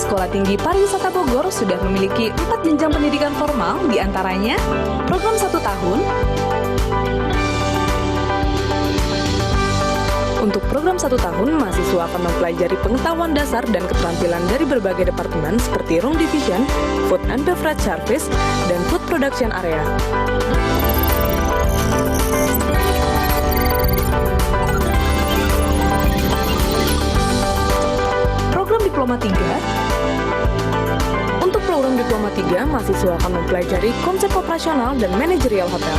Sekolah Tinggi Pariwisata Bogor sudah memiliki 4 jenjang pendidikan formal, diantaranya program 1 tahun. Untuk program 1 tahun, mahasiswa akan mempelajari pengetahuan dasar dan keterampilan dari berbagai departemen seperti Room Division, Food and Beverage Service, dan Food Production Area. Program Diploma 3. Untuk program Diploma 3, mahasiswa akan mempelajari konsep operasional dan manajerial hotel.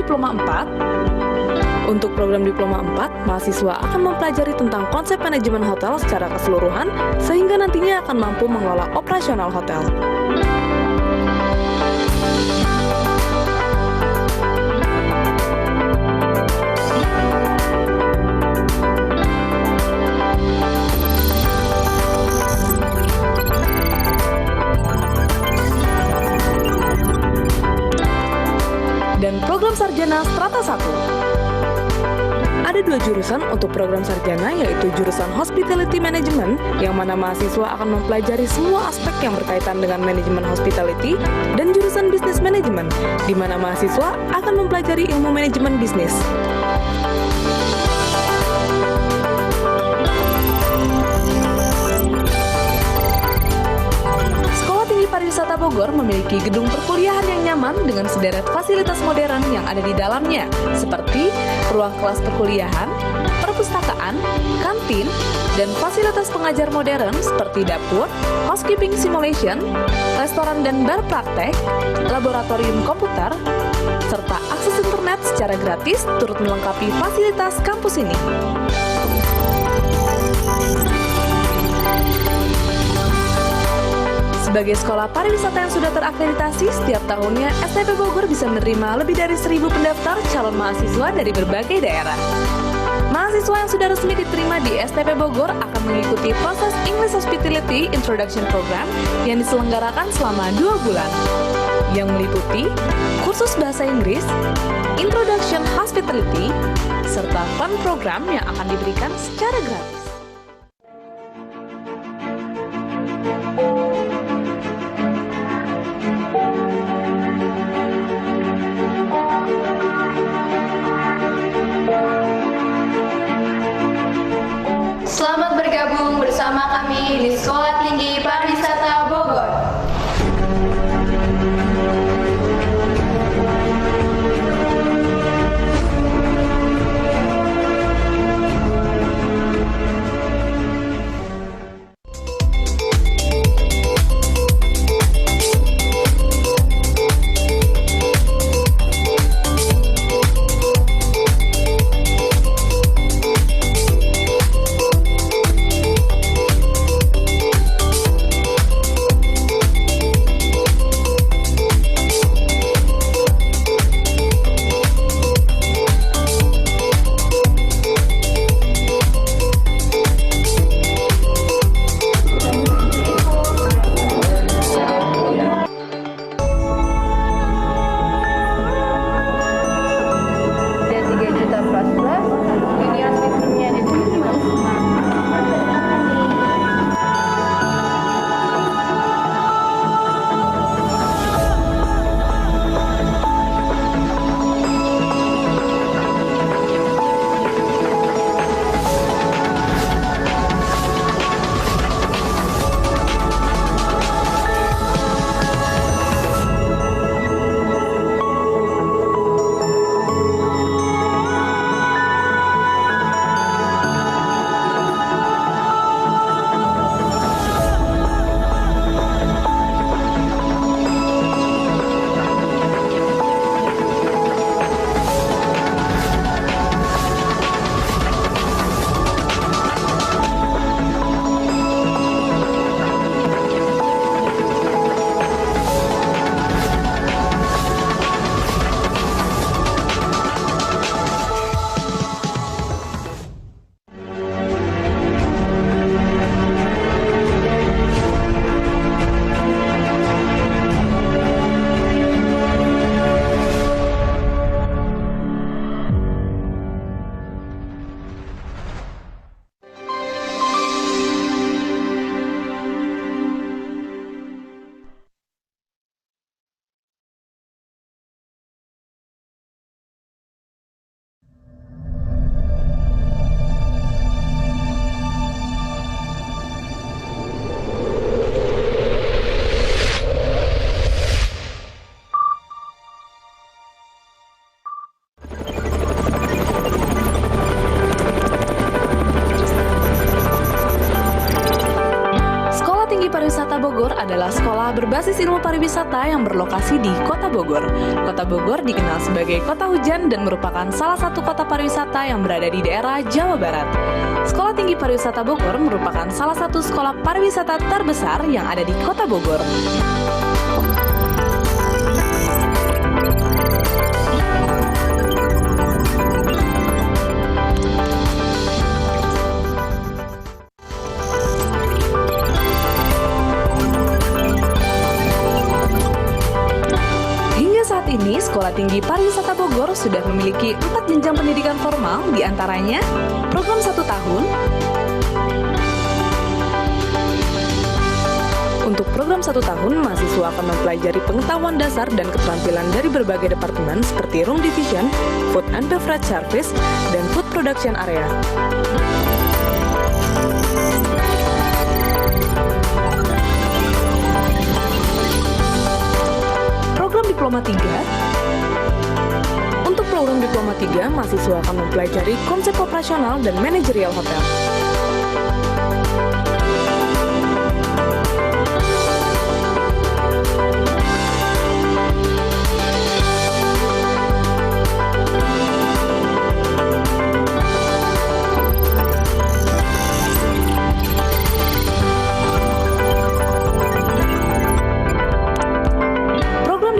Diploma 4. Untuk program Diploma 4, mahasiswa akan mempelajari tentang konsep manajemen hotel secara keseluruhan sehingga nantinya akan mampu mengelola operasional hotel. Dan program sarjana strata 1. Ada 2 jurusan untuk program sarjana, yaitu jurusan Hospitality Management, yang mana mahasiswa akan mempelajari semua aspek yang berkaitan dengan manajemen hospitality, dan jurusan Business Management, di mana mahasiswa akan mempelajari ilmu manajemen bisnis. Pariwisata Bogor memiliki gedung perkuliahan yang nyaman dengan sederet fasilitas modern yang ada di dalamnya, seperti ruang kelas perkuliahan, perpustakaan, kantin, dan fasilitas pengajar modern seperti dapur, housekeeping simulation, restoran dan bar praktek, laboratorium komputer, serta akses internet secara gratis turut melengkapi fasilitas kampus ini. Sebagai sekolah pariwisata yang sudah terakreditasi, setiap tahunnya STP Bogor bisa menerima lebih dari 1.000 pendaftar calon mahasiswa dari berbagai daerah. Mahasiswa yang sudah resmi diterima di STP Bogor akan mengikuti proses English Hospitality Introduction Program yang diselenggarakan selama 2 bulan, yang meliputi kursus bahasa Inggris, Introduction Hospitality, serta fun program yang akan diberikan secara gratis. Selamat bergabung bersama kami di Sekolah Tinggi Pariwisata Bogor. Bogor adalah sekolah berbasis ilmu pariwisata yang berlokasi di Kota Bogor. Kota Bogor dikenal sebagai kota hujan dan merupakan salah satu kota pariwisata yang berada di daerah Jawa Barat. Sekolah Tinggi Pariwisata Bogor merupakan salah satu sekolah pariwisata terbesar yang ada di Kota Bogor. Saat ini, Sekolah Tinggi Pariwisata Bogor sudah memiliki 4 jenjang pendidikan formal, diantaranya program 1 tahun. Untuk program 1 tahun, mahasiswa akan mempelajari pengetahuan dasar dan keterampilan dari berbagai departemen seperti Room Division, Food and Beverage Service, dan Food Production Area. Diploma 3. Untuk program Diploma 3, mahasiswa akan mempelajari konsep operasional dan manajerial hotel.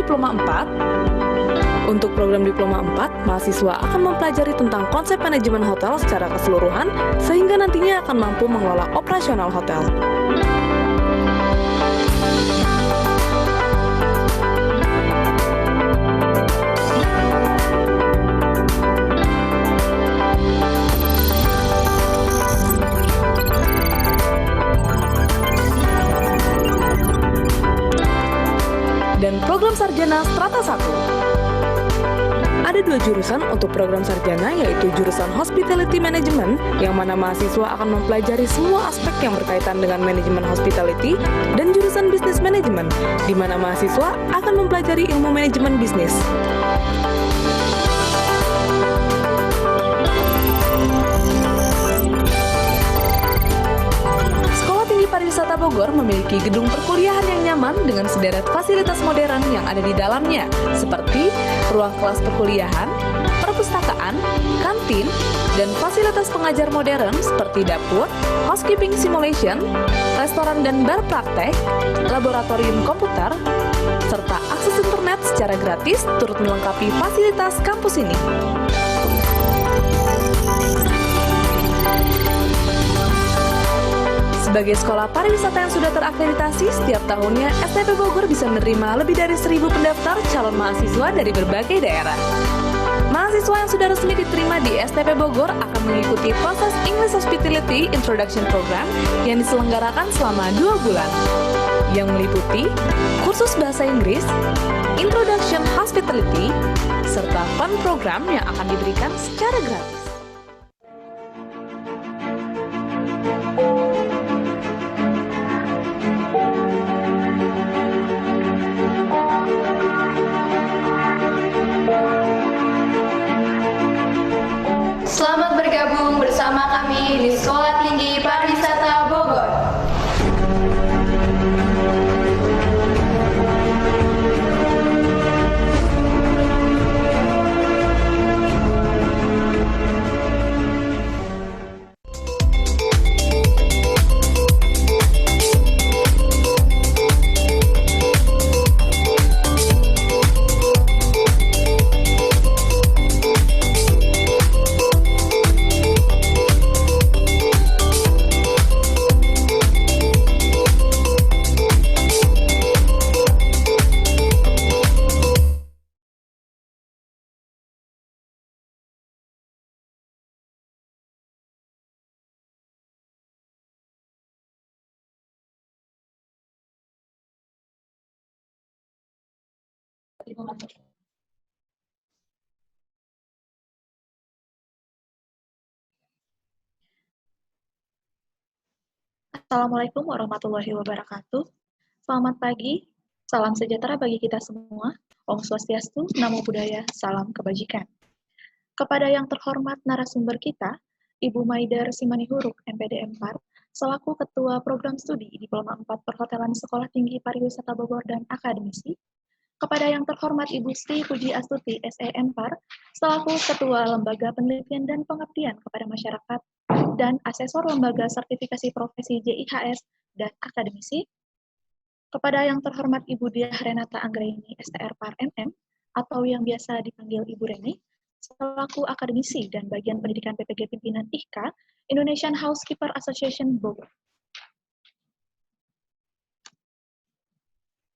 Diploma 4. Untuk program Diploma 4, mahasiswa akan mempelajari tentang konsep manajemen hotel secara keseluruhan sehingga nantinya akan mampu mengelola operasional hotel. Dan program sarjana strata 1. Ada 2 jurusan untuk program sarjana, yaitu jurusan Hospitality Management, yang mana mahasiswa akan mempelajari semua aspek yang berkaitan dengan manajemen hospitality, dan jurusan Business Management, di mana mahasiswa akan mempelajari ilmu manajemen bisnis. Pariwisata Bogor memiliki gedung perkuliahan yang nyaman dengan sederet fasilitas modern yang ada di dalamnya, seperti ruang kelas perkuliahan, perpustakaan, kantin, dan fasilitas pengajar modern seperti dapur, housekeeping simulation, restoran dan bar praktek, laboratorium komputer, serta akses internet secara gratis turut melengkapi fasilitas kampus ini. Sebagai sekolah pariwisata yang sudah terakreditasi, setiap tahunnya STP Bogor bisa menerima lebih dari 1.000 pendaftar calon mahasiswa dari berbagai daerah. Mahasiswa yang sudah resmi diterima di STP Bogor akan mengikuti proses English Hospitality Introduction Program yang diselenggarakan selama 2 bulan, yang meliputi kursus bahasa Inggris, Introduction Hospitality, serta fun program yang akan diberikan secara gratis. Selamat bergabung bersama kami di Sekolah Tinggi Pariwisata Bogor. Assalamualaikum warahmatullahi wabarakatuh. Selamat pagi, salam sejahtera bagi kita semua. Om Swastiastu, Namo Buddhaya, salam kebajikan. Kepada yang terhormat narasumber kita, Ibu Maidar Simanihuruk, MPD 4, selaku Ketua Program Studi Diploma 4 Perhotelan Sekolah Tinggi Pariwisata Bogor dan Akademisi, kepada yang terhormat Ibu Sri Puji Astuti SEMPAR, selaku Ketua Lembaga Penelitian dan Pengabdian kepada Masyarakat dan Asesor Lembaga Sertifikasi Profesi JIHS dan Akademisi, kepada yang terhormat Ibu Diah Renata Anggraini STR-Par MM, atau yang biasa dipanggil Ibu Reni, selaku akademisi dan bagian pendidikan PPG Pimpinan IHKA, Indonesian Housekeeper Association Bogor.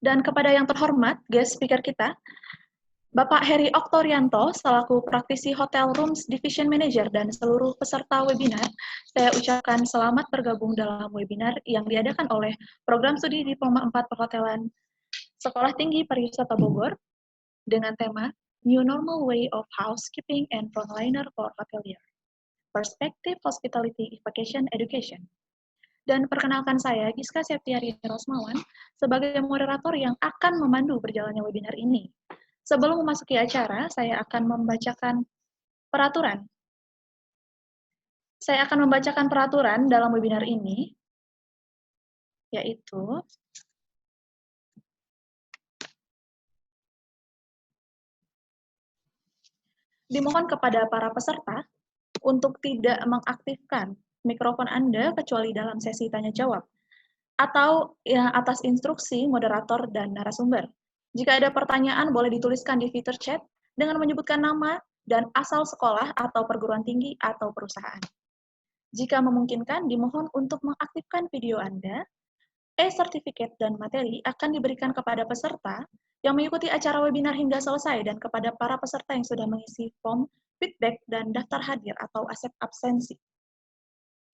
Dan kepada yang terhormat, guest speaker kita, Bapak Heri Oktorianto, selaku praktisi Hotel Rooms Division Manager dan seluruh peserta webinar, saya ucapkan selamat bergabung dalam webinar yang diadakan oleh Program Studi Diploma 4 Perhotelan Sekolah Tinggi Pariwisata Bogor dengan tema New Normal Way of Housekeeping and Frontliner for Hotelier, Perspective Hospitality Vacation Education. Dan perkenalkan saya, Giska Septiari Rosmawan, sebagai moderator yang akan memandu berjalannya webinar ini. Sebelum memasuki acara, saya akan membacakan peraturan. Saya akan membacakan peraturan dalam webinar ini, yaitu dimohon kepada para peserta untuk tidak mengaktifkan mikrofon Anda kecuali dalam sesi tanya jawab atau atas instruksi moderator dan narasumber. Jika ada pertanyaan boleh dituliskan di fitur chat dengan menyebutkan nama dan asal sekolah atau perguruan tinggi atau perusahaan. Jika memungkinkan dimohon untuk mengaktifkan video Anda. E-sertifikat dan materi akan diberikan kepada peserta yang mengikuti acara webinar hingga selesai dan kepada para peserta yang sudah mengisi form feedback dan daftar hadir atau absensi.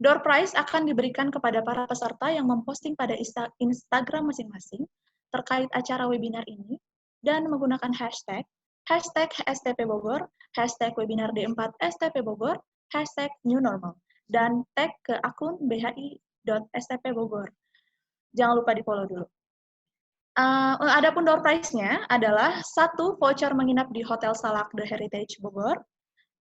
Door prize akan diberikan kepada para peserta yang memposting pada Instagram masing-masing terkait acara webinar ini dan menggunakan hashtag STP Bogor, hashtag webinar D4 STP Bogor, hashtag New Normal, dan tag ke akun bhi.stp Bogor. Jangan lupa di-follow dulu. Adapun door prize-nya adalah 1 voucher menginap di Hotel Salak The Heritage Bogor,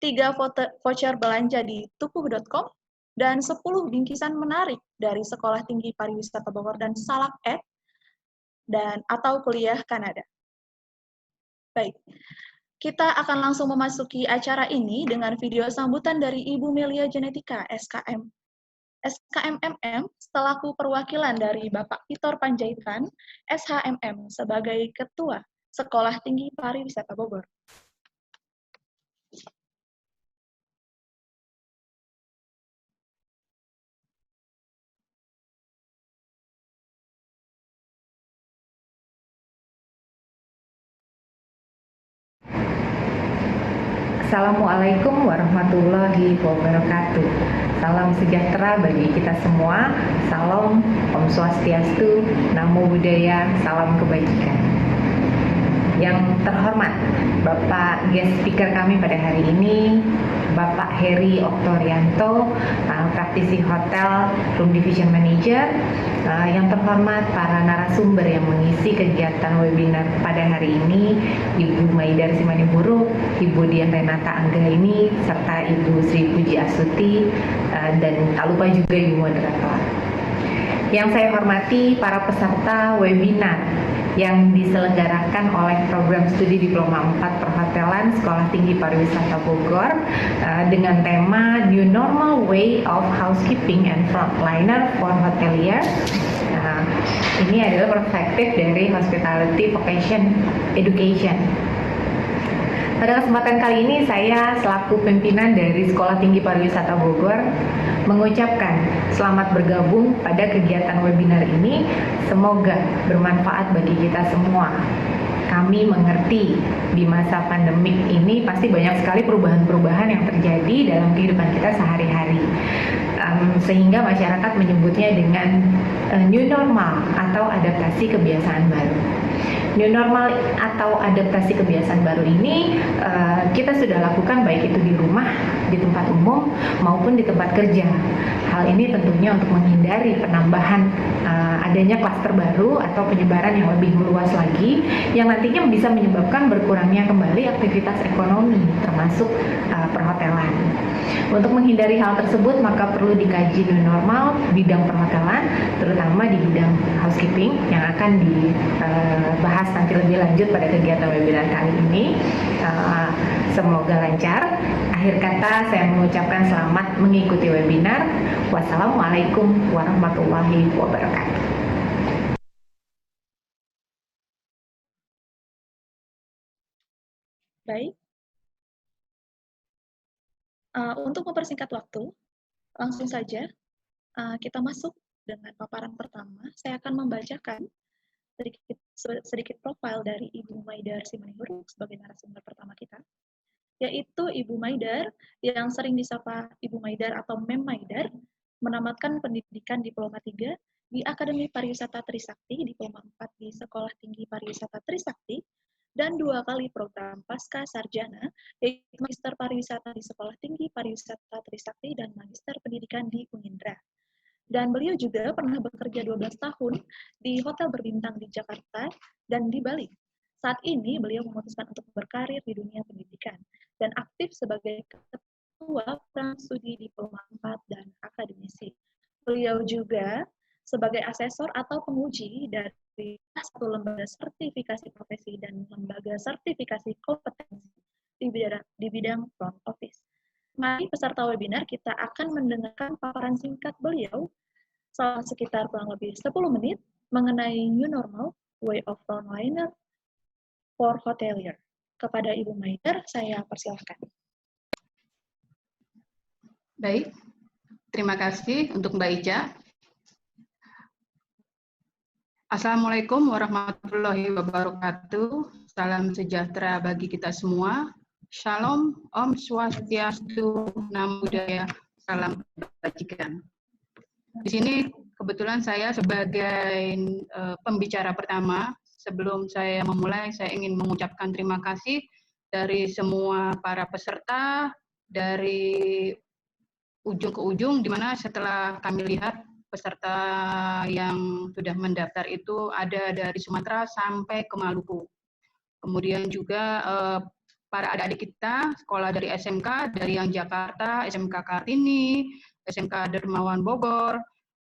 3 voucher belanja di tukuh.com, dan 10 bingkisan menarik dari Sekolah Tinggi Pariwisata Bogor dan Salak Ed dan atau kuliah Kanada. Baik, kita akan langsung memasuki acara ini dengan video sambutan dari Ibu Melia Genetika, SKMMM, selaku perwakilan dari Bapak Vitor Panjaitan, SHMM, sebagai Ketua Sekolah Tinggi Pariwisata Bogor. Assalamualaikum warahmatullahi wabarakatuh. Salam sejahtera bagi kita semua. Salam Om Swastiastu, Namo Buddhaya, salam kebajikan. Yang terhormat Bapak guest speaker kami pada hari ini, Bapak Heri Oktorianto, praktisi Hotel Room Division Manager. Yang terhormat para narasumber yang mengisi kegiatan webinar pada hari ini, Ibu Maidar Simanipuruk, Ibu Dian Renata Anggraini, serta Ibu Sri Puji Astuti, dan tak lupa juga Ibu moderator. Yang saya hormati para peserta webinar yang diselenggarakan oleh Program Studi Diploma 4 Perhotelan Sekolah Tinggi Pariwisata Bogor dengan tema New Normal Way of Housekeeping and Frontliner for Hotelier. Ini adalah perspektif dari Hospitality Vacation Education. Pada kesempatan kali ini saya selaku pimpinan dari Sekolah Tinggi Pariwisata Bogor mengucapkan selamat bergabung pada kegiatan webinar ini. Semoga bermanfaat bagi kita semua. Kami mengerti di masa pandemik ini pasti banyak sekali perubahan-perubahan yang terjadi dalam kehidupan kita sehari-hari. Sehingga masyarakat menyebutnya dengan new normal atau adaptasi kebiasaan baru. New normal atau adaptasi kebiasaan baru ini kita sudah lakukan baik itu di rumah, di tempat umum, maupun di tempat kerja. Hal ini tentunya untuk menghindari penambahan adanya klaster baru atau penyebaran yang lebih meluas lagi, yang nantinya bisa menyebabkan berkurangnya kembali aktivitas ekonomi, termasuk perhotelan. Untuk menghindari hal tersebut, maka perlu dikaji new normal bidang perhotelan, terutama di bidang housekeeping yang akan dibahas nanti lebih lanjut pada kegiatan webinar kali ini. Semoga lancar. Akhir kata, saya mengucapkan selamat mengikuti webinar. Wassalamualaikum warahmatullahi wabarakatuh. Baik. Untuk mempersingkat waktu, langsung saja kita masuk dengan paparan pertama. Saya akan membacakan sedikit profil dari Ibu Maidar Simanjuntak sebagai narasumber pertama kita, yaitu Ibu Maidar yang sering disapa Ibu Maidar atau Mem Maidar, menamatkan pendidikan Diploma 3 di Akademi Pariwisata Trisakti, Diploma 4 di Sekolah Tinggi Pariwisata Trisakti, dan 2 kali program Pasca Sarjana, yaitu Magister Pariwisata di Sekolah Tinggi Pariwisata Trisakti dan Magister Pendidikan di Unindra. Dan beliau juga pernah bekerja 12 tahun di hotel berbintang di Jakarta dan di Bali. Saat ini beliau memutuskan untuk berkarir di dunia pendidikan dan aktif sebagai ketua program studi Diploma 4 dan akademisi. Beliau juga sebagai asesor atau penguji dari satu lembaga sertifikasi profesi dan lembaga sertifikasi kompetensi di bidang front office. Mari peserta webinar kita akan mendengarkan paparan singkat beliau selama sekitar kurang lebih 10 menit mengenai new normal, way of frontliner for hotelier. Kepada Ibu Maidar, saya persilahkan. Baik, terima kasih untuk Mbak Ica. Assalamualaikum warahmatullahi wabarakatuh. Salam sejahtera bagi kita semua. Shalom, Om Swastiastu, Namo Buddhaya, salam kebajikan. Di sini kebetulan saya sebagai pembicara pertama. Sebelum saya memulai, saya ingin mengucapkan terima kasih dari semua para peserta dari ujung ke ujung, di mana setelah kami lihat peserta yang sudah mendaftar itu ada dari Sumatera sampai ke Maluku. Kemudian juga para adik-adik kita sekolah dari SMK, dari yang Jakarta, SMK Kartini, SMK Dermawan Bogor,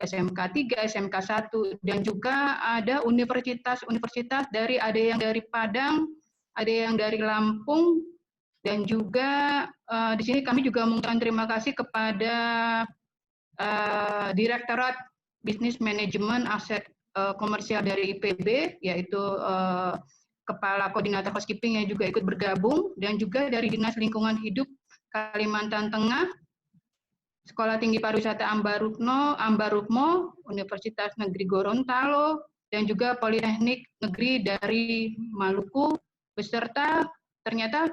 SMK 3, SMK 1, dan juga ada universitas-universitas ada yang dari Padang, ada yang dari Lampung, dan juga di sini kami juga mengucapkan terima kasih kepada Direktorat Bisnis Manajemen Aset Komersial dari IPB, yaitu Kepala Koordinator Housekeeping yang juga ikut bergabung, dan juga dari Dinas Lingkungan Hidup Kalimantan Tengah, Sekolah Tinggi Pariwisata Ambarukmo, Universitas Negeri Gorontalo, dan juga Politeknik Negeri dari Maluku, beserta ternyata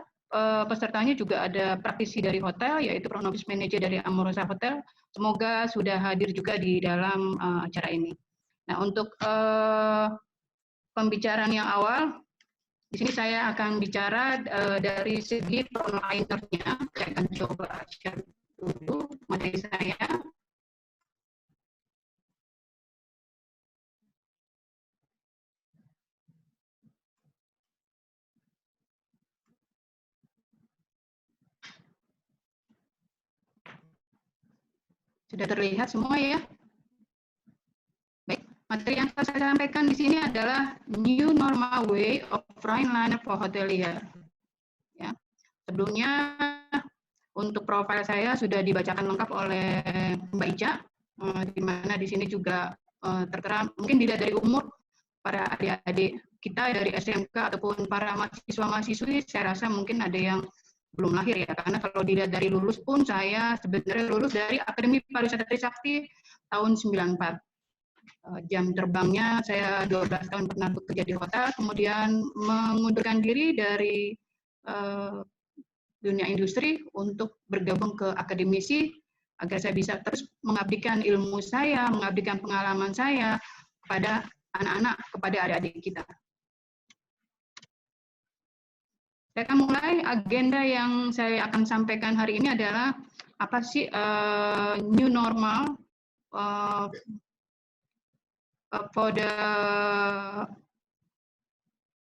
pesertanya juga ada praktisi dari hotel, yaitu Front Office Manager dari Amorosa Hotel. Semoga sudah hadir juga di dalam acara ini. Nah, untuk pembicaraan yang awal, di sini saya akan bicara dari segi frontlinernya. Saya akan coba share dulu materi saya. Sudah terlihat semua ya? Baik, materi yang saya sampaikan di sini adalah new normal way of frontliner for hotelier. Ya. Sebelumnya untuk profil saya sudah dibacakan lengkap oleh Mbak Ica, di mana di sini juga tertera mungkin dilihat dari umur para adik-adik kita dari SMK ataupun para mahasiswa-mahasiswi, saya rasa mungkin ada yang belum lahir ya, karena kalau dilihat dari lulus pun saya sebenarnya lulus dari Akademi Pariwisata Trisakti tahun 94. Jam terbangnya saya 12 tahun pernah bekerja di hotel, kemudian mengundurkan diri dari dunia industri untuk bergabung ke akademisi agar saya bisa terus mengabdikan ilmu saya, mengabdikan pengalaman saya kepada anak-anak, kepada adik-adik kita. Saya akan mulai. Agenda yang saya akan sampaikan hari ini adalah apa sih new normal for the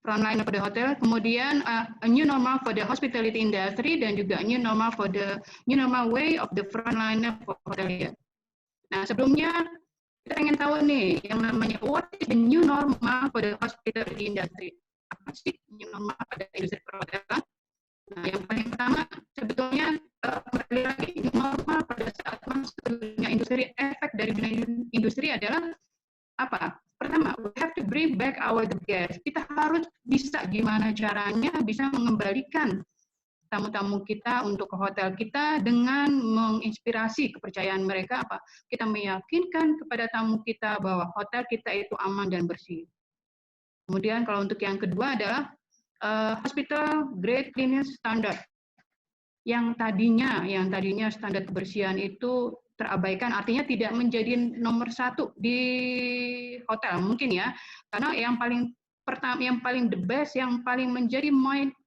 frontliner for the hotel, kemudian a new normal for the hospitality industry, dan juga new normal for the new normal way of the frontliner for hotelier. Nah, sebelumnya kita ingin tahu nih yang namanya what is the new normal for the hospitality industry? Apa sih new normal pada industri perhotelan? Nah, yang paling pertama sebetulnya kembali lagi new normal pada saat masuknya industri, efek dari industri adalah apa? Pertama, we have to bring back our guests. Kita harus bisa gimana caranya bisa mengembalikan tamu-tamu kita untuk ke hotel kita dengan menginspirasi kepercayaan mereka apa? Kita meyakinkan kepada tamu kita bahwa hotel kita itu aman dan bersih. Kemudian kalau untuk yang kedua adalah hospital grade cleanliness standard. Yang tadinya standar kebersihan itu terabaikan, artinya tidak menjadi nomor satu di hotel mungkin ya, karena yang paling pertama, yang paling the best, yang paling menjadi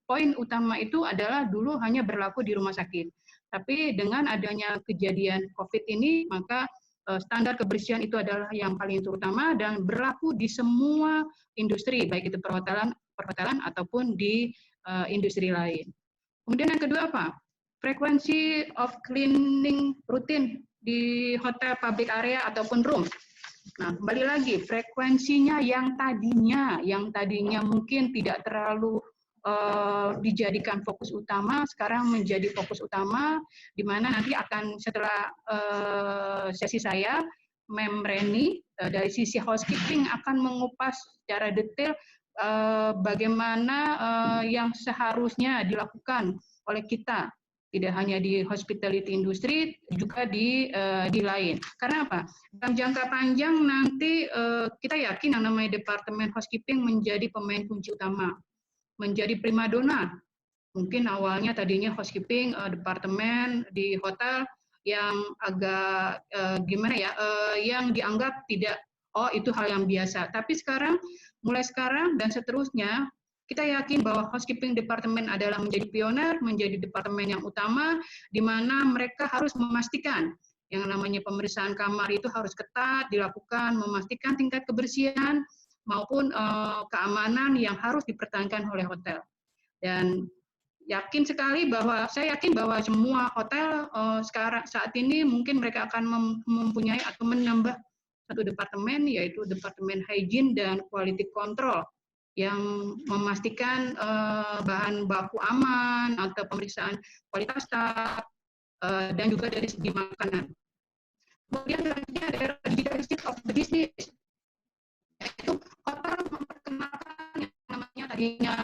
poin utama itu adalah dulu hanya berlaku di rumah sakit. Tapi dengan adanya kejadian COVID ini, maka standar kebersihan itu adalah yang paling terutama dan berlaku di semua industri, baik itu perhotelan ataupun di industri lain. Kemudian yang kedua apa? Frekuensi of cleaning rutin di hotel, public area ataupun room. Nah, kembali lagi frekuensinya yang tadinya mungkin tidak terlalu dijadikan fokus utama, sekarang menjadi fokus utama, di mana nanti akan setelah sesi saya, Mem Reni dari sisi housekeeping akan mengupas secara detail bagaimana yang seharusnya dilakukan oleh kita. Tidak hanya di hospitality industry, juga di lain. Karena apa? Dalam jangka panjang nanti kita yakin yang namanya departemen housekeeping menjadi pemain kunci utama, menjadi primadona. Mungkin awalnya tadinya housekeeping departemen di hotel yang agak yang dianggap tidak, itu hal yang biasa. Tapi mulai sekarang dan seterusnya, kita yakin bahwa housekeeping departemen adalah menjadi pioner, menjadi departemen yang utama, di mana mereka harus memastikan yang namanya pemeriksaan kamar itu harus ketat dilakukan, memastikan tingkat kebersihan maupun keamanan yang harus dipertahankan oleh hotel. Dan saya yakin bahwa semua hotel saat ini mungkin mereka akan mempunyai atau menambah satu departemen, yaitu departemen hygiene dan quality control, yang memastikan bahan baku aman atau pemeriksaan kualitas dan juga dari segi makanan. Kemudian selanjutnya adalah digitalization of the business, yaitu hotel memperkenalkan yang namanya tadinya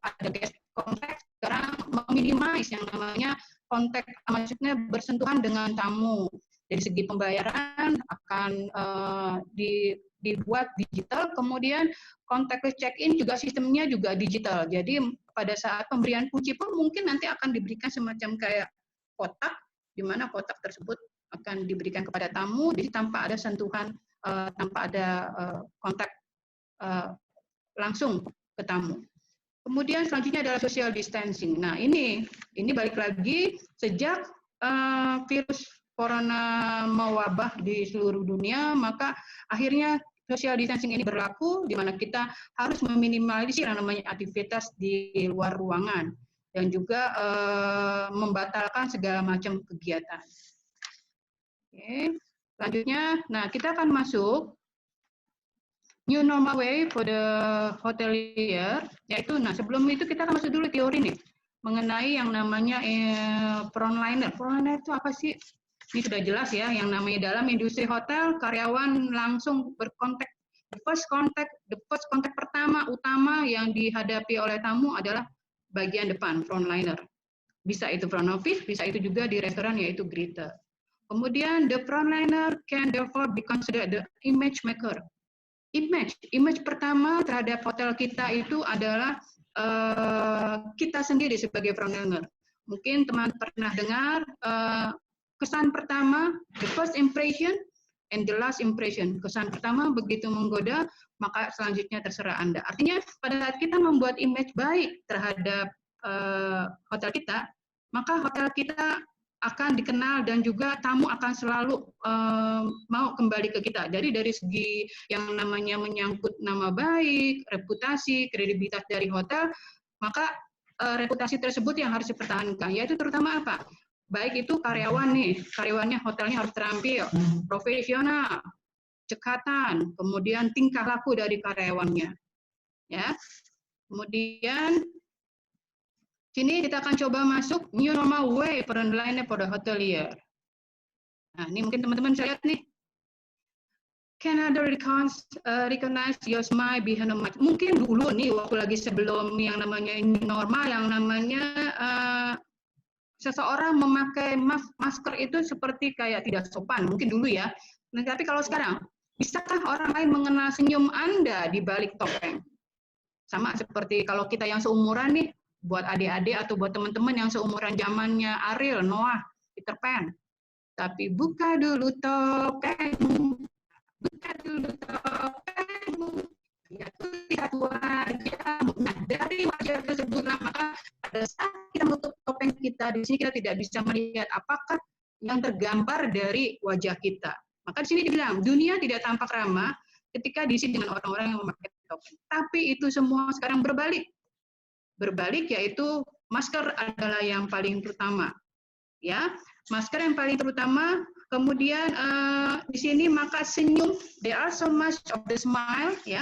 ada guest contact, sekarang meminimize yang namanya kontak, maksudnya bersentuhan dengan tamu. Dari segi pembayaran akan dibuat digital, kemudian contactless check-in juga sistemnya juga digital. Jadi pada saat pemberian kunci pun mungkin nanti akan diberikan semacam kayak kotak, di mana kotak tersebut akan diberikan kepada tamu, jadi tanpa ada sentuhan, tanpa ada kontak langsung ke tamu. Kemudian selanjutnya adalah social distancing. Nah ini balik lagi sejak virus corona mewabah di seluruh dunia, maka akhirnya social distancing ini berlaku, di mana kita harus meminimalisir yang namanya aktivitas di luar ruangan dan juga membatalkan segala macam kegiatan. Oke, selanjutnya, nah kita akan masuk new normal way for the hotelier, yaitu, nah sebelum itu kita akan masuk dulu teori nih mengenai yang namanya frontliner. Frontliner itu apa sih? Ini sudah jelas ya, yang namanya dalam industri hotel, karyawan langsung berkontak. The first contact pertama utama yang dihadapi oleh tamu adalah bagian depan, frontliner. Bisa itu front office, bisa itu juga di restoran, yaitu greeter. Kemudian the frontliner can therefore be considered the image maker. Image pertama terhadap hotel kita itu adalah kita sendiri sebagai frontliner. Mungkin teman pernah dengar kesan pertama, the first impression and the last impression. Kesan pertama begitu menggoda, maka selanjutnya terserah Anda. Artinya pada saat kita membuat image baik terhadap hotel kita, maka hotel kita akan dikenal dan juga tamu akan selalu mau kembali ke kita. Jadi dari segi yang namanya menyangkut nama baik, reputasi, kredibilitas dari hotel, maka reputasi tersebut yang harus dipertahankan, yaitu terutama apa? Baik itu karyawan nih, karyawannya hotelnya harus terampil, profesional, cekatan, kemudian tingkah laku dari karyawannya. Ya. Kemudian sini kita akan coba masuk new normal way penilaiannya pada hotelier. Nah, ini mungkin teman-teman bisa lihat nih. Can other recognize your smile behind a mask? Mungkin dulu nih waktu lagi sebelum yang namanya new normal, yang namanya seseorang memakai masker itu seperti kayak tidak sopan, mungkin dulu ya. Nah, tapi kalau sekarang, bisakah orang lain mengenal senyum Anda di balik topeng? Sama seperti kalau kita yang seumuran nih, buat adik-adik atau buat teman-teman yang seumuran zamannya Ariel, Noah, Peter Pan. Tapi buka dulu topengmu, buka dulu topengmu, ya lihat wajahmu. Nah, dari wajah tersebut, maka pada saat kita menutup topeng kita, di sini kita tidak bisa melihat apakah yang tergambar dari wajah kita. Maka di sini dibilang, dunia tidak tampak ramah ketika diisi dengan orang-orang yang memakai topeng. Tapi itu semua sekarang berbalik. Berbalik, yaitu masker adalah yang paling terutama, ya, masker yang paling terutama. Kemudian di sini maka senyum, there are so much of the smile, ya.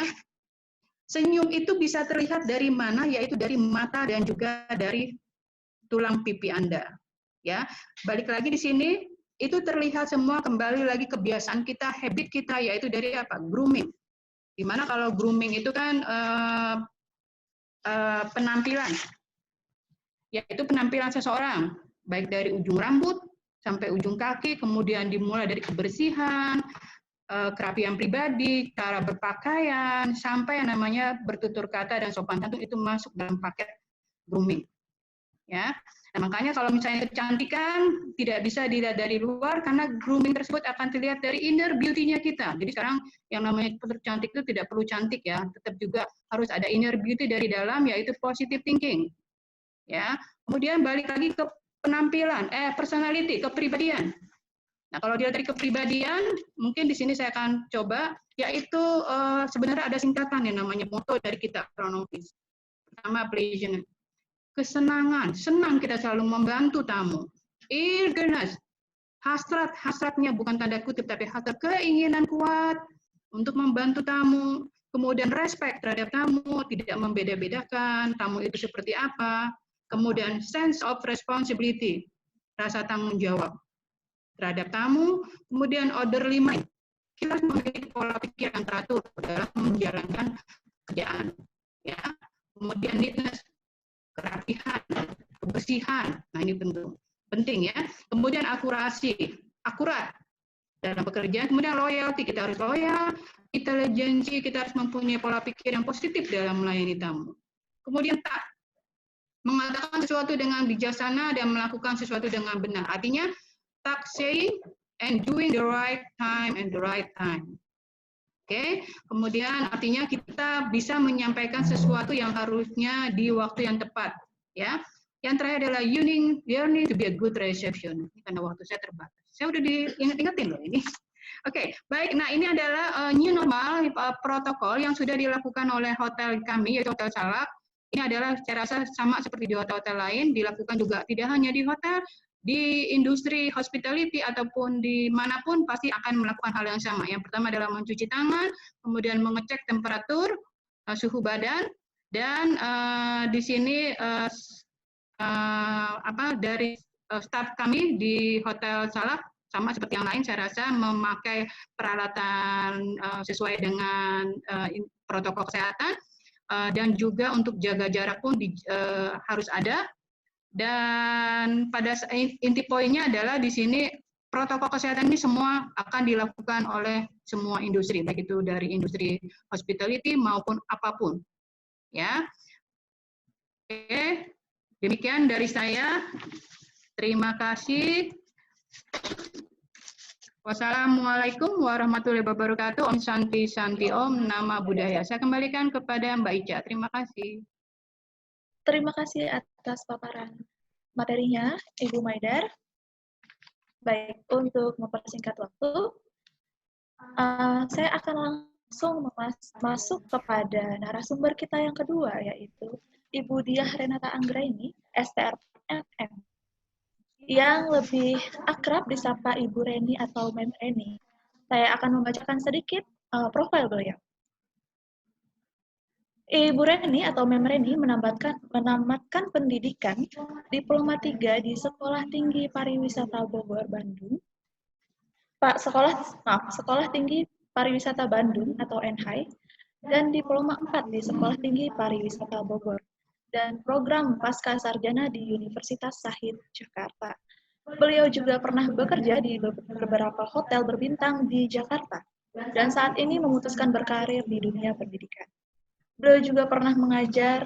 Senyum itu bisa terlihat dari mana, yaitu dari mata dan juga dari tulang pipi Anda, ya. Balik lagi di sini itu terlihat semua kembali lagi kebiasaan kita, habit kita, yaitu dari apa? Grooming. Dimana kalau grooming itu kan penampilan, yaitu penampilan seseorang, baik dari ujung rambut sampai ujung kaki, kemudian dimulai dari kebersihan, kerapian pribadi, cara berpakaian, sampai yang namanya bertutur kata dan sopan santun itu masuk dalam paket grooming. Ya, nah, makanya kalau misalnya kecantikan tidak bisa dilihat dari luar karena grooming tersebut akan terlihat dari inner beauty-nya kita. Jadi sekarang yang namanya cantik itu tidak perlu cantik ya, tetap juga harus ada inner beauty dari dalam, yaitu positive thinking. Ya, kemudian balik lagi ke penampilan, personality, kepribadian. Nah, kalau dilihat dari kepribadian, mungkin di sini saya akan coba, yaitu sebenarnya ada singkatan yang namanya motto dari kita Chronofis. Pertama, pleasure. Kesenangan, senang kita selalu membantu tamu. Eagerness, hasratnya bukan tanda kutip, tapi hasrat, keinginan kuat untuk membantu tamu. Kemudian respect terhadap tamu, tidak membeda-bedakan tamu itu seperti apa. Kemudian sense of responsibility, rasa tanggung jawab terhadap tamu. Kemudian orderly mind, kita memiliki pola pikir yang teratur dalam menjalankan kerjaan. Ya. Kemudian neatness, kerapihan, kebersihan. Nah, ini penting ya. Kemudian akurasi, akurat dalam pekerjaan. Kemudian loyalty, kita harus loyal. Intelijensi, kita harus mempunyai pola pikir yang positif dalam melayani tamu. Kemudian tak mengatakan sesuatu dengan bijaksana dan melakukan sesuatu dengan benar. Artinya tak saying and doing the right time and the right time. Oke, kemudian artinya kita bisa menyampaikan sesuatu yang harusnya di waktu yang tepat, ya. Yang terakhir adalah you need to be a good reception. Karena waktu saya terbatas. Saya udah diingat-ingatin loh ini. Oke, baik. Nah, ini adalah new normal protokol yang sudah dilakukan oleh hotel kami, yaitu Hotel Salak. Ini adalah saya rasa sama seperti di hotel-hotel lain, dilakukan juga tidak hanya di hotel, di industri hospitality ataupun dimanapun pasti akan melakukan hal yang sama. Yang pertama adalah mencuci tangan, kemudian mengecek temperatur, suhu badan, dan di sini dari staf kami di Hotel Salak sama seperti yang lain, saya rasa memakai peralatan sesuai dengan protokol kesehatan, dan juga untuk jaga jarak pun harus ada. Dan pada inti poinnya adalah di sini protokol kesehatan ini semua akan dilakukan oleh semua industri, baik itu dari industri hospitality maupun apapun. Ya. Oke, demikian dari saya. Terima kasih. Wassalamualaikum warahmatullahi wabarakatuh. Om Santi Santi Om, nama budaya. Saya kembalikan kepada Mbak Ica. Terima kasih. Terima kasih atas paparan materinya, Ibu Maidar. Baik, untuk mempersingkat waktu, saya akan langsung masuk kepada narasumber kita yang kedua, yaitu Ibu Diah Renata Anggraini, STRMM, yang lebih akrab disapa Ibu Reni atau Mem Reni. Saya akan membacakan sedikit profil beliau. Ibu Reni atau Mem Reni menamatkan pendidikan Diploma 3 di Sekolah Tinggi Pariwisata Bogor, Bandung. Sekolah Tinggi Pariwisata Bandung atau NHI, dan Diploma 4 di Sekolah Tinggi Pariwisata Bogor, dan program Pasca Sarjana di Universitas Shahid, Jakarta. Beliau juga pernah bekerja di beberapa hotel berbintang di Jakarta, dan saat ini memutuskan berkarir di dunia pendidikan. Beliau juga pernah mengajar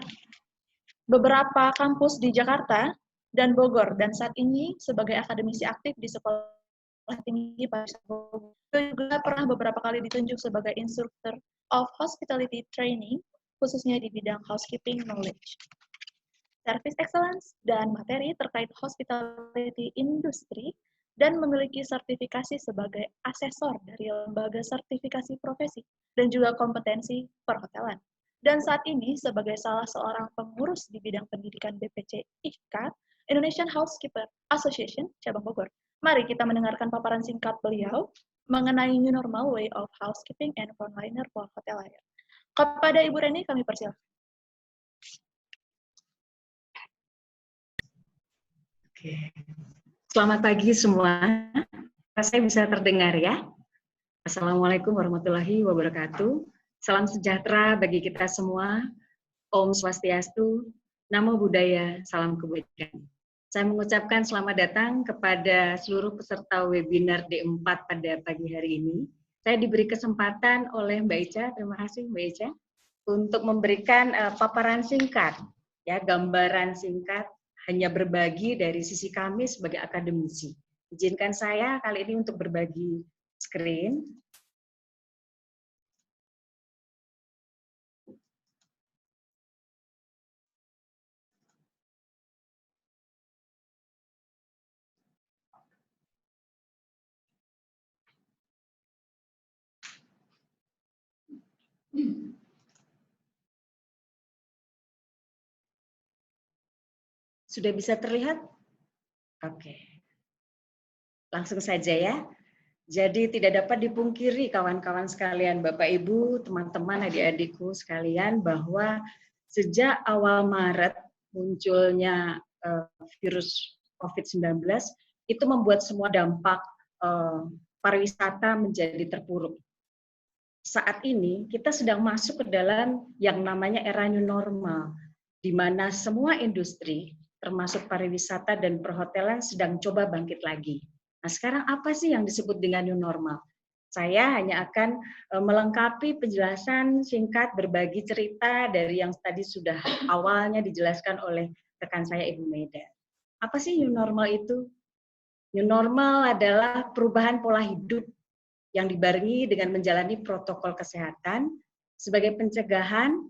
beberapa kampus di Jakarta dan Bogor, dan saat ini sebagai akademisi aktif di Sekolah Tinggi Pariwisata Bogor. Beliau juga pernah beberapa kali ditunjuk sebagai Instructor of Hospitality Training, khususnya di bidang housekeeping knowledge, service excellence, dan materi terkait hospitality industry, dan memiliki sertifikasi sebagai asesor dari lembaga sertifikasi profesi, dan juga kompetensi perhotelan. Dan saat ini sebagai salah seorang pengurus di bidang pendidikan BPC IHKA, Indonesian Housekeeper Association, Cabang Bogor. Mari kita mendengarkan paparan singkat beliau mengenai New Normal Way of Housekeeping and Frontliner for Hotelier. Kepada Ibu Reni kami persilakan. Oke. Selamat pagi semua. Saya bisa terdengar ya? Assalamualaikum warahmatullahi wabarakatuh. Salam sejahtera bagi kita semua. Om Swastiastu, Namo Buddhaya, salam kebajikan. Saya mengucapkan selamat datang kepada seluruh peserta webinar D4 pada pagi hari ini. Saya diberi kesempatan oleh Mbak Ica, terima kasih Mbak Ica, untuk memberikan paparan singkat, ya, gambaran singkat, hanya berbagi dari sisi kami sebagai akademisi. Izinkan saya kali ini untuk berbagi screen. Sudah bisa terlihat? Oke. Langsung saja ya. Jadi tidak dapat dipungkiri kawan-kawan sekalian, Bapak Ibu, teman-teman, adik-adikku sekalian, bahwa sejak awal Maret munculnya virus COVID-19, itu membuat semua dampak pariwisata menjadi terpuruk. Saat ini kita sedang masuk ke dalam yang namanya era new normal, di mana semua industri termasuk pariwisata dan perhotelan sedang coba bangkit lagi. Nah, sekarang apa sih yang disebut dengan new normal? Saya hanya akan melengkapi penjelasan singkat, berbagi cerita dari yang tadi sudah awalnya dijelaskan oleh rekan saya Ibu Meda. Apa sih new normal itu? New normal adalah perubahan pola hidup yang dibarengi dengan menjalani protokol kesehatan sebagai pencegahan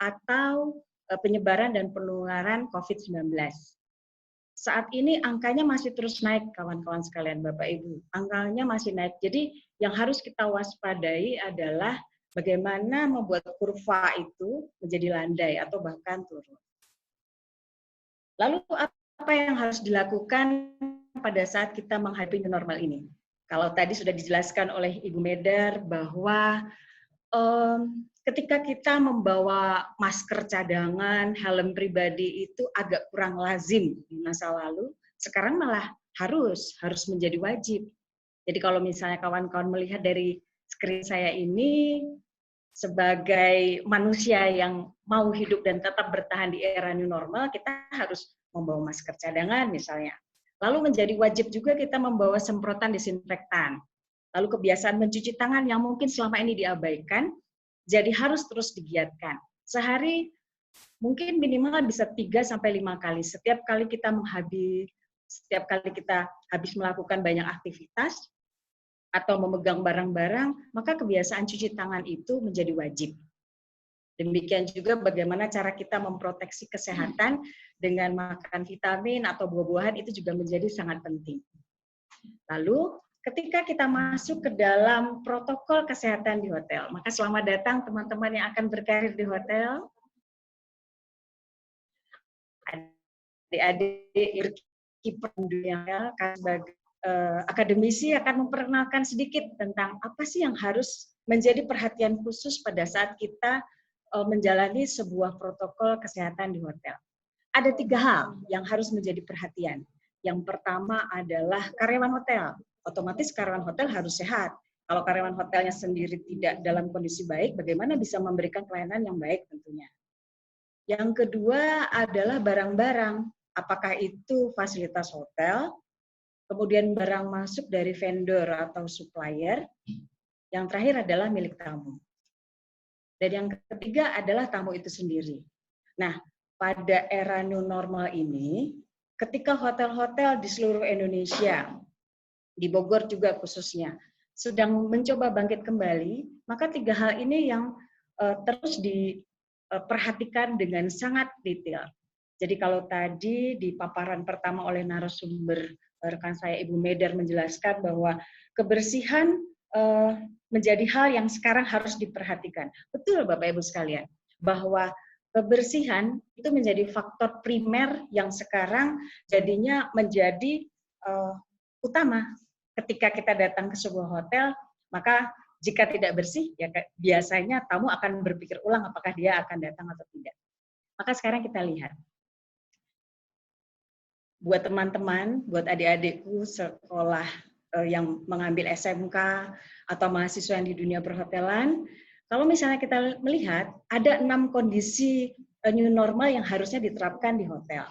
atau penyebaran dan penularan COVID-19. Saat ini angkanya masih terus naik, kawan-kawan sekalian, Bapak Ibu. Angkanya masih naik. Jadi yang harus kita waspadai adalah bagaimana membuat kurva itu menjadi landai atau bahkan turun. Lalu apa yang harus dilakukan pada saat kita menghadapi new normal ini? Kalau tadi sudah dijelaskan oleh Ibu Medar bahwa ketika kita membawa masker cadangan, helm pribadi itu agak kurang lazim di masa lalu, sekarang malah harus menjadi wajib. Jadi kalau misalnya kawan-kawan melihat dari screen saya ini, sebagai manusia yang mau hidup dan tetap bertahan di era new normal, kita harus membawa masker cadangan misalnya. Lalu menjadi wajib juga kita membawa semprotan disinfektan. Lalu kebiasaan mencuci tangan yang mungkin selama ini diabaikan, jadi harus terus digiatkan. Sehari mungkin minimal bisa 3-5 kali. Setiap kali kita habis melakukan banyak aktivitas atau memegang barang-barang, maka kebiasaan cuci tangan itu menjadi wajib. Demikian juga bagaimana cara kita memproteksi kesehatan dengan makan vitamin atau buah-buahan itu juga menjadi sangat penting. Lalu ketika kita masuk ke dalam protokol kesehatan di hotel, maka selamat datang teman-teman yang akan berkarir di hotel. Adik-adik kiper dunia sebagai akademisi akan memperkenalkan sedikit tentang apa sih yang harus menjadi perhatian khusus pada saat kita menjalani sebuah protokol kesehatan di hotel. Ada 3 hal yang harus menjadi perhatian. Yang pertama adalah karyawan hotel. Otomatis karyawan hotel harus sehat. Kalau karyawan hotelnya sendiri tidak dalam kondisi baik, bagaimana bisa memberikan pelayanan yang baik tentunya. Yang kedua adalah barang-barang. Apakah itu fasilitas hotel, kemudian barang masuk dari vendor atau supplier, yang terakhir adalah milik tamu. Dan yang ketiga adalah tamu itu sendiri. Nah, pada era new normal ini, ketika hotel-hotel di seluruh Indonesia, di Bogor juga khususnya, sedang mencoba bangkit kembali, maka 3 hal ini yang terus diperhatikan dengan sangat detail. Jadi kalau tadi di paparan pertama oleh narasumber rekan saya Ibu Medar menjelaskan bahwa kebersihan menjadi hal yang sekarang harus diperhatikan. Betul Bapak Ibu sekalian, bahwa kebersihan itu menjadi faktor primer yang sekarang jadinya menjadi utama. Ketika kita datang ke sebuah hotel, maka jika tidak bersih, ya biasanya tamu akan berpikir ulang apakah dia akan datang atau tidak. Maka sekarang kita lihat. Buat teman-teman, buat adik-adikku sekolah yang mengambil SMK atau mahasiswa yang di dunia perhotelan, kalau misalnya kita melihat ada 6 kondisi new normal yang harusnya diterapkan di hotel.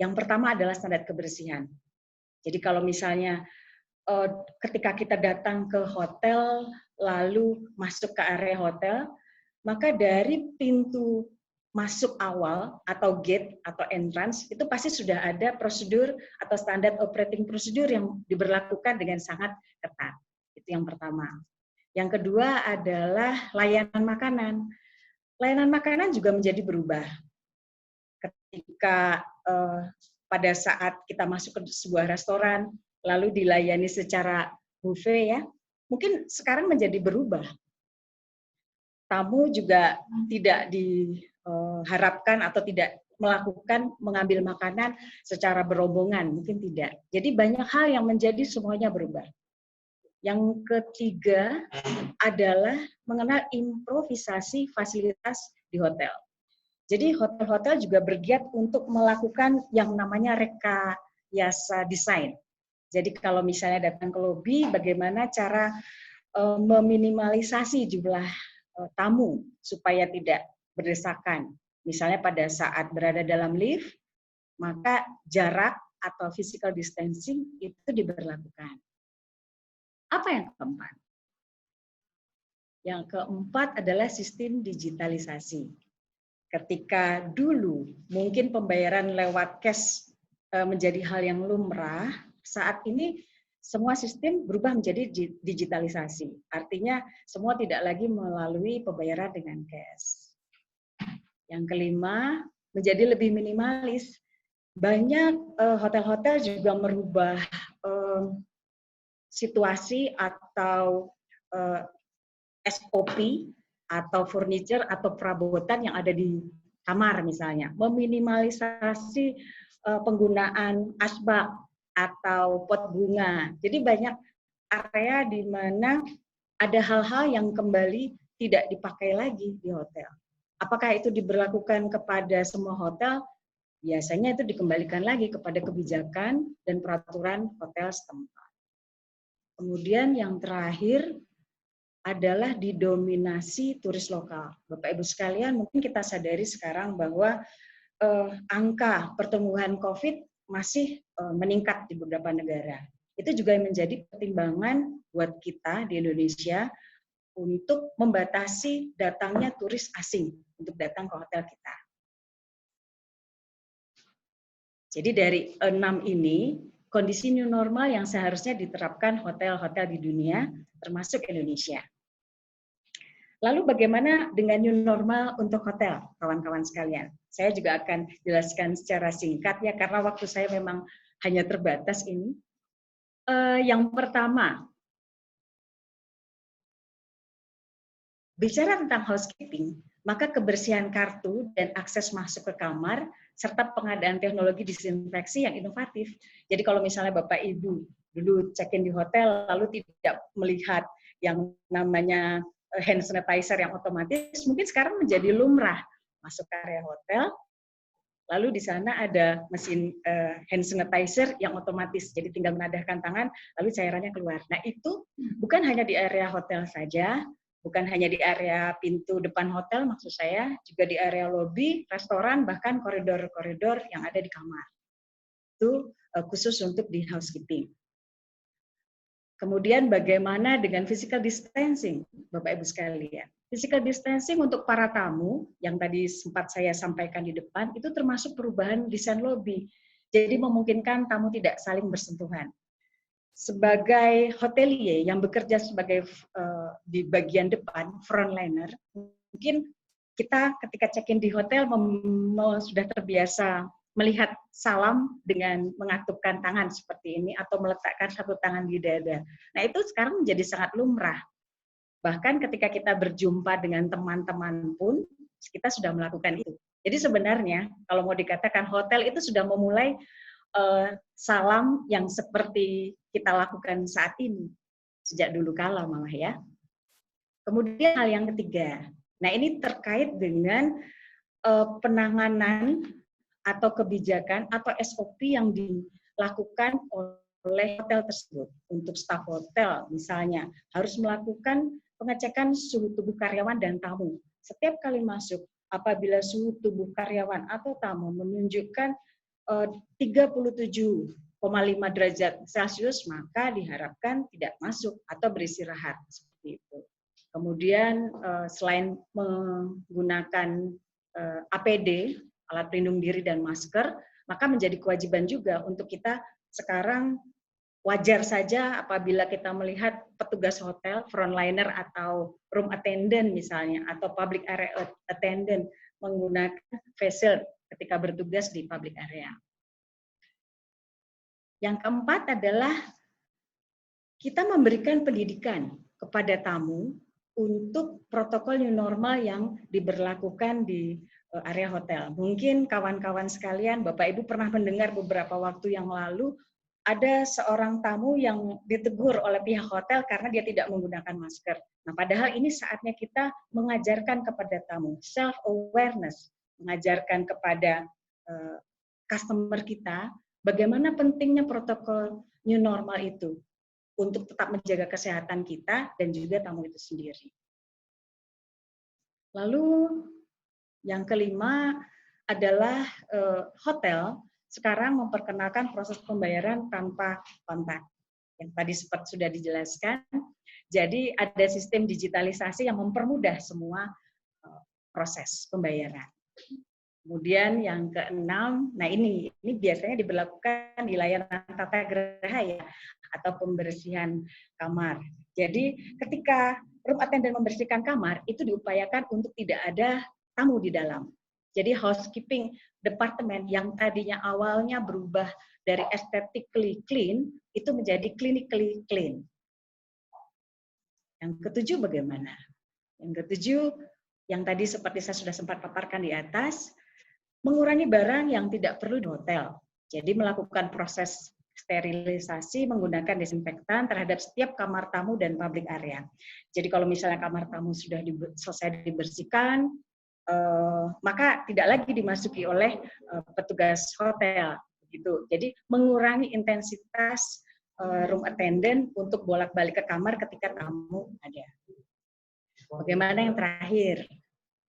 Yang pertama adalah standar kebersihan. Jadi kalau misalnya ketika kita datang ke hotel lalu masuk ke area hotel, maka dari pintu masuk awal atau gate atau entrance itu pasti sudah ada prosedur atau standar operating procedure yang diberlakukan dengan sangat ketat. Itu yang pertama. Yang kedua adalah layanan makanan. Layanan makanan juga menjadi berubah. Ketika pada saat kita masuk ke sebuah restoran lalu dilayani secara buffet ya, mungkin sekarang menjadi berubah. Tamu juga tidak diharapkan atau tidak mengambil makanan secara berombongan, mungkin tidak. Jadi banyak hal yang menjadi semuanya berubah. Yang ketiga adalah mengenal improvisasi fasilitas di hotel. Jadi hotel-hotel juga bergiat untuk melakukan yang namanya rekayasa desain. Jadi kalau misalnya datang ke lobi, bagaimana cara meminimalisasi jumlah tamu supaya tidak berdesakan. Misalnya pada saat berada dalam lift, maka jarak atau physical distancing itu diberlakukan. Apa yang keempat? Yang keempat adalah sistem digitalisasi. Ketika dulu mungkin pembayaran lewat cash menjadi hal yang lumrah, saat ini semua sistem berubah menjadi digitalisasi. Artinya semua tidak lagi melalui pembayaran dengan cash. Yang kelima, menjadi lebih minimalis. Banyak hotel-hotel juga merubah situasi atau SOP atau furniture atau perabotan yang ada di kamar misalnya. Meminimalisasi penggunaan asbak atau pot bunga. Jadi banyak area di mana ada hal-hal yang kembali tidak dipakai lagi di hotel. Apakah itu diberlakukan kepada semua hotel? Biasanya itu dikembalikan lagi kepada kebijakan dan peraturan hotel setempat. Kemudian yang terakhir adalah didominasi turis lokal. Bapak Ibu sekalian, mungkin kita sadari sekarang bahwa angka pertumbuhan COVID masih meningkat di beberapa negara. Itu juga menjadi pertimbangan buat kita di Indonesia untuk membatasi datangnya turis asing untuk datang ke hotel kita. Jadi dari 6 ini, kondisi new normal yang seharusnya diterapkan hotel-hotel di dunia, termasuk Indonesia. Lalu bagaimana dengan new normal untuk hotel, kawan-kawan sekalian? Saya juga akan jelaskan secara singkat ya, karena waktu saya memang hanya terbatas ini. Yang pertama, bicara tentang housekeeping, maka kebersihan kartu dan akses masuk ke kamar, serta pengadaan teknologi disinfeksi yang inovatif. Jadi kalau misalnya Bapak Ibu dulu check-in di hotel, lalu tidak melihat yang namanya hand sanitizer yang otomatis, mungkin sekarang menjadi lumrah masuk ke area hotel, lalu di sana ada mesin hand sanitizer yang otomatis, jadi tinggal menadahkan tangan, lalu cairannya keluar. Nah itu bukan hanya di area hotel saja, bukan hanya di area pintu depan hotel maksud saya, juga di area lobi, restoran, bahkan koridor-koridor yang ada di kamar. Itu khusus untuk di housekeeping. Kemudian bagaimana dengan physical distancing, Bapak Ibu sekalian? Physical distancing untuk para tamu, yang tadi sempat saya sampaikan di depan, itu termasuk perubahan desain lobi. Jadi memungkinkan tamu tidak saling bersentuhan. Sebagai hotelier yang bekerja sebagai di bagian depan, frontliner, mungkin kita ketika check-in di hotel sudah terbiasa melihat salam dengan mengatupkan tangan seperti ini atau meletakkan satu tangan di dada. Nah itu sekarang menjadi sangat lumrah. Bahkan ketika kita berjumpa dengan teman-teman pun kita sudah melakukan itu. Jadi sebenarnya kalau mau dikatakan hotel itu sudah memulai salam yang seperti kita lakukan saat ini sejak dulu kala malah ya. Kemudian hal yang ketiga, nah ini terkait dengan penanganan atau kebijakan atau SOP yang dilakukan oleh hotel tersebut. Untuk staf hotel misalnya harus melakukan pengecekan suhu tubuh karyawan dan tamu. Setiap kali masuk, apabila suhu tubuh karyawan atau tamu menunjukkan 37,5 derajat Celcius, maka diharapkan tidak masuk atau beristirahat seperti itu. Kemudian selain menggunakan APD, alat pelindung diri dan masker, maka menjadi kewajiban juga untuk kita sekarang wajar saja apabila kita melihat petugas hotel, frontliner atau room attendant misalnya, atau public area attendant menggunakan face shield ketika bertugas di public area. Yang keempat adalah kita memberikan pendidikan kepada tamu untuk protokol new normal yang diberlakukan di area hotel. Mungkin kawan-kawan sekalian, Bapak Ibu pernah mendengar beberapa waktu yang lalu ada seorang tamu yang ditegur oleh pihak hotel karena dia tidak menggunakan masker. Nah, padahal ini saatnya kita mengajarkan kepada tamu self-awareness, mengajarkan kepada customer kita bagaimana pentingnya protokol new normal itu untuk tetap menjaga kesehatan kita dan juga tamu itu sendiri. Lalu yang kelima adalah hotel sekarang memperkenalkan proses pembayaran tanpa kontak. Yang tadi seperti sudah dijelaskan, jadi ada sistem digitalisasi yang mempermudah semua proses pembayaran. Kemudian yang keenam, nah ini biasanya diberlakukan di layanan tata geraha ya, atau pembersihan kamar. Jadi ketika room attendant membersihkan kamar, itu diupayakan untuk tidak ada tamu di dalam. Jadi housekeeping departemen yang tadinya awalnya berubah dari aesthetically clean, itu menjadi clinically clean. Yang ketujuh bagaimana? Yang ketujuh, yang tadi seperti saya sudah sempat paparkan di atas, mengurangi barang yang tidak perlu di hotel. Jadi melakukan proses sterilisasi menggunakan desinfektan terhadap setiap kamar tamu dan public area. Jadi kalau misalnya kamar tamu sudah selesai dibersihkan, maka tidak lagi dimasuki oleh petugas hotel. Gitu. Jadi mengurangi intensitas room attendant untuk bolak-balik ke kamar ketika tamu ada. Bagaimana yang terakhir?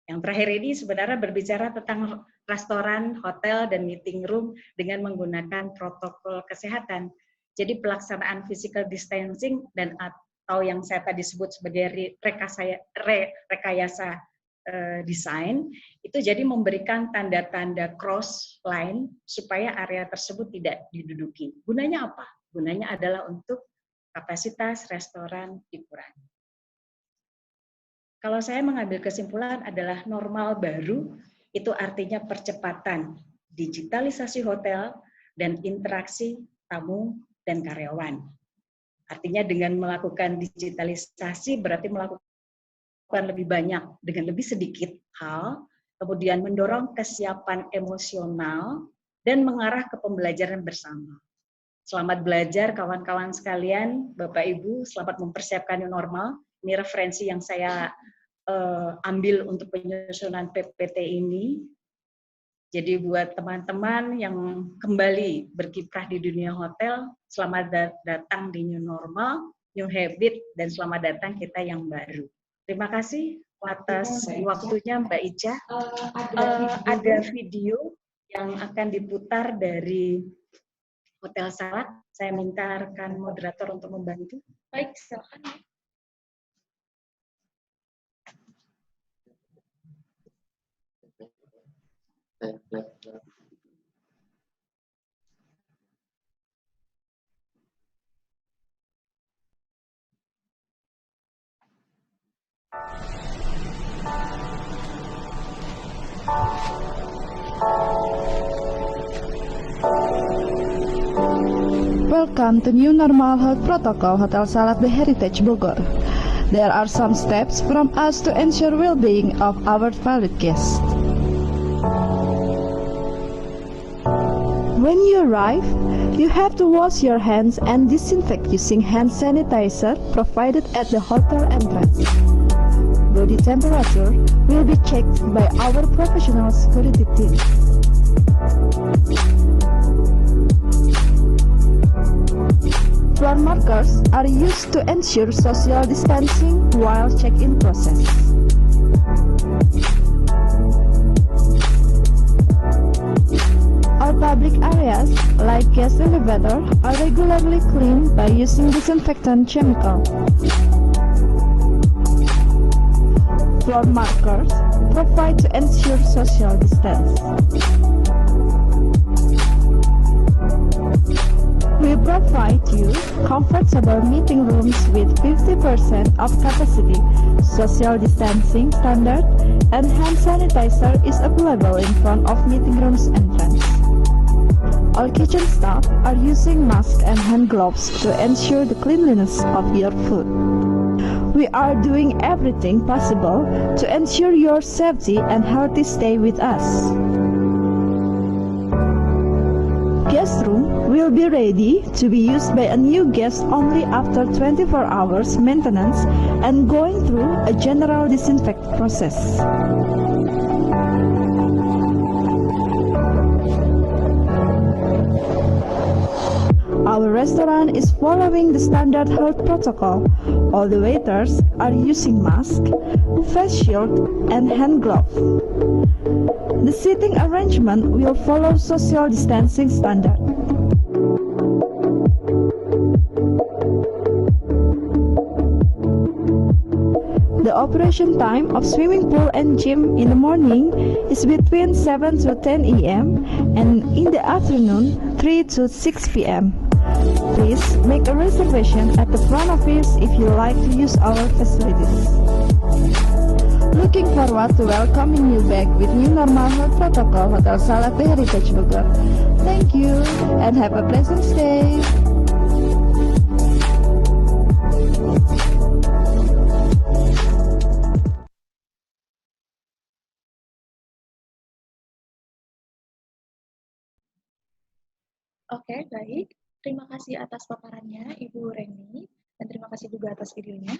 Yang terakhir ini sebenarnya berbicara tentang restoran, hotel, dan meeting room dengan menggunakan protokol kesehatan. Jadi pelaksanaan physical distancing dan atau yang saya tadi sebut sebagai rekayasa desain, itu jadi memberikan tanda-tanda cross line supaya area tersebut tidak diduduki. Gunanya apa? Gunanya adalah untuk kapasitas restoran dikurangi. Kalau saya mengambil kesimpulan adalah normal baru, itu artinya percepatan digitalisasi hotel dan interaksi tamu dan karyawan. Artinya dengan melakukan digitalisasi berarti melakukan lebih banyak dengan lebih sedikit hal, kemudian mendorong kesiapan emosional dan mengarah ke pembelajaran bersama. Selamat belajar kawan-kawan sekalian, Bapak Ibu, selamat mempersiapkan new normal. Ini referensi yang saya ambil untuk penyusunan PPT ini. Jadi buat teman-teman yang kembali berkiprah di dunia hotel, selamat datang di new normal, new habit, dan selamat datang kita yang baru. Terima kasih atas waktunya Mbak Ica. Ada video yang akan diputar dari Hotel Salat. Saya minta rekan moderator untuk membantu. Baik, silakan. Welcome to New Normal Health Protocol Hotel Salat The Heritage Bogor. There are some steps from us to ensure well-being of our valued guests. When you arrive, you have to wash your hands and disinfect using hand sanitizer provided at the hotel entrance. Body temperature will be checked by our professional security team. Floor markers are used to ensure social distancing while check-in process. All public areas, like guest elevator, are regularly cleaned by using disinfectant chemical. Floor markers provide to ensure social distance. We provide you comfortable meeting rooms with 50% of capacity, social distancing standard, and hand sanitizer is available in front of meeting rooms entrance. All kitchen staff are using masks and hand gloves to ensure the cleanliness of your food. We are doing everything possible to ensure your safety and healthy stay with us. Guest room will be ready to be used by a new guest only after 24 hours maintenance and going through a general disinfect process. Our restaurant is following the standard health protocol. All the waiters are using mask, face shield, and hand gloves. The seating arrangement will follow social distancing standard. The operation time of swimming pool and gym in the morning is between 7 to 10 a.m. and in the afternoon 3 to 6 p.m. Please make a reservation at the front office if you like to use our facilities. Looking forward to welcoming you back with New Normal Health Protocol Hotel Salat The Heritage Bogor. Thank you and have a pleasant stay. Oke, baik. Terima kasih atas paparannya, Ibu Reni, dan terima kasih juga atas videonya.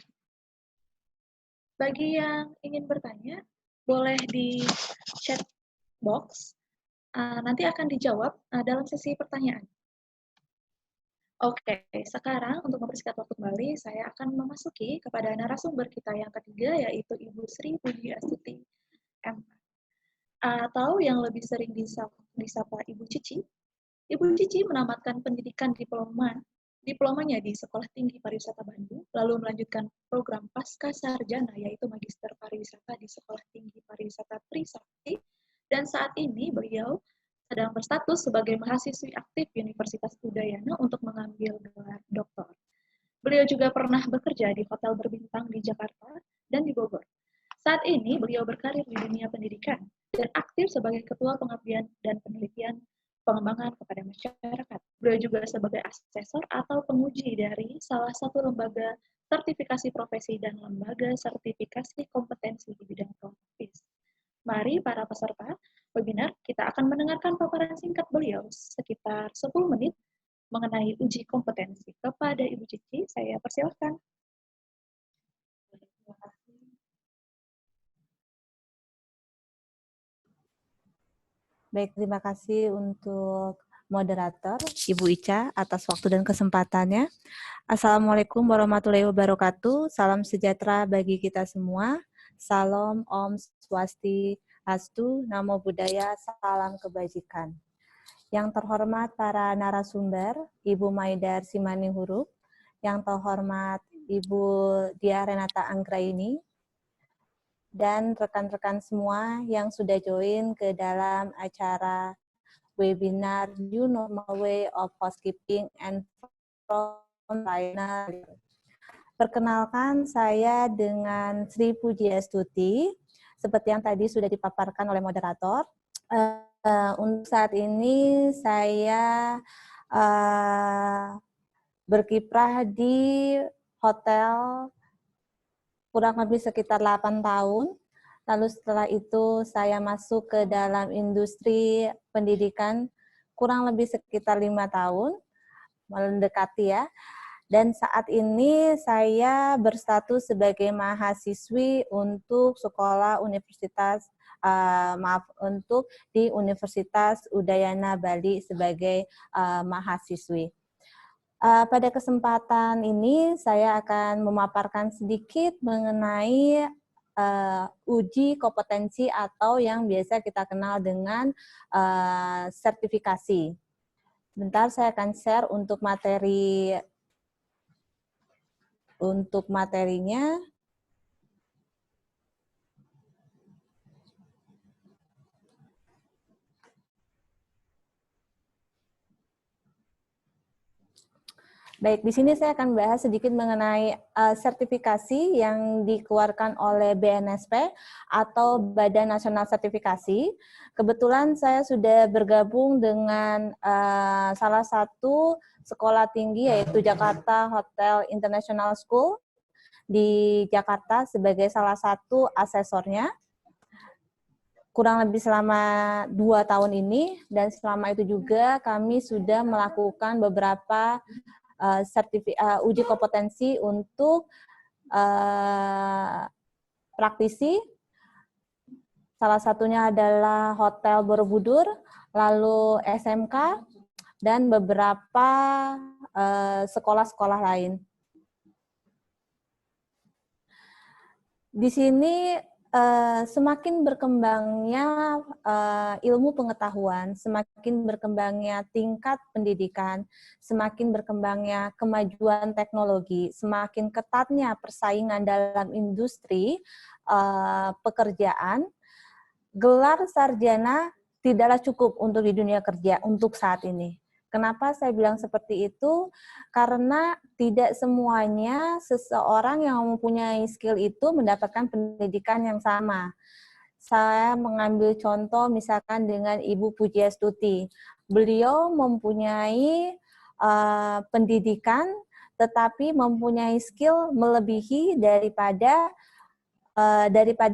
Bagi yang ingin bertanya, boleh di chat box, nanti akan dijawab dalam sesi pertanyaan. Oke, sekarang untuk mempersingkat waktu kembali, saya akan memasuki kepada narasumber kita yang ketiga, yaitu Ibu Sri Budi Astuti, M. Atau yang lebih sering disapa Ibu Cici. Ibu Cici menamatkan pendidikan diplomanya di Sekolah Tinggi Pariwisata Bandung, lalu melanjutkan program Pasca Sarjana, yaitu Magister Pariwisata di Sekolah Tinggi Pariwisata Trisakti, dan saat ini beliau sedang berstatus sebagai mahasiswi aktif Universitas Udayana untuk mengambil gelar doktor. Beliau juga pernah bekerja di hotel berbintang di Jakarta dan di Bogor. Saat ini beliau berkarir di dunia pendidikan dan aktif sebagai Ketua Pengabdian dan Penelitian Pengembangan kepada Masyarakat. Beliau juga sebagai asesor atau penguji dari salah satu lembaga sertifikasi profesi dan lembaga sertifikasi kompetensi di bidang profesi. Mari para peserta webinar, kita akan mendengarkan paparan singkat beliau sekitar 10 menit mengenai uji kompetensi. Kepada Ibu Cici, saya persilahkan. Baik, terima kasih untuk moderator Ibu Ica atas waktu dan kesempatannya. Assalamualaikum warahmatullahi wabarakatuh. Salam sejahtera bagi kita semua. Salam Om Swastiastu, Namo Buddhaya, salam kebajikan. Yang terhormat para narasumber, Ibu Maidar Simanihuruk, yang terhormat Ibu Dia Renata Anggraini, dan rekan-rekan semua yang sudah join ke dalam acara webinar New Normal Way of Housekeeping and Frontliner. Perkenalkan, saya dengan Sri Pujiastuti, seperti yang tadi sudah dipaparkan oleh moderator. Untuk saat ini saya berkiprah di hotel kurang lebih sekitar 8 tahun. Lalu setelah itu saya masuk ke dalam industri pendidikan kurang lebih sekitar 5 tahun, mendekati ya. Dan saat ini saya berstatus sebagai mahasiswi untuk sekolah universitas, untuk di Universitas Udayana Bali sebagai mahasiswi. Pada kesempatan ini saya akan memaparkan sedikit mengenai uji kompetensi atau yang biasa kita kenal dengan sertifikasi. Bentar, saya akan share untuk materinya. Baik, di sini saya akan bahas sedikit mengenai sertifikasi yang dikeluarkan oleh BNSP atau Badan Nasional Sertifikasi. Kebetulan saya sudah bergabung dengan salah satu sekolah tinggi yaitu Jakarta Hotel International School di Jakarta sebagai salah satu asesornya. Kurang lebih selama 2 tahun ini, dan selama itu juga kami sudah melakukan beberapa uji kompetensi untuk praktisi. Salah satunya adalah Hotel Borobudur, lalu SMK, dan beberapa sekolah-sekolah lain. Di sini semakin berkembangnya ilmu pengetahuan, semakin berkembangnya tingkat pendidikan, semakin berkembangnya kemajuan teknologi, semakin ketatnya persaingan dalam industri pekerjaan, gelar sarjana tidaklah cukup untuk di dunia kerja untuk saat ini. Kenapa saya bilang seperti itu? Karena tidak semuanya seseorang yang mempunyai skill itu mendapatkan pendidikan yang sama. Saya mengambil contoh misalkan dengan Ibu Pujiastuti. Beliau mempunyai pendidikan, tetapi mempunyai skill melebihi daripada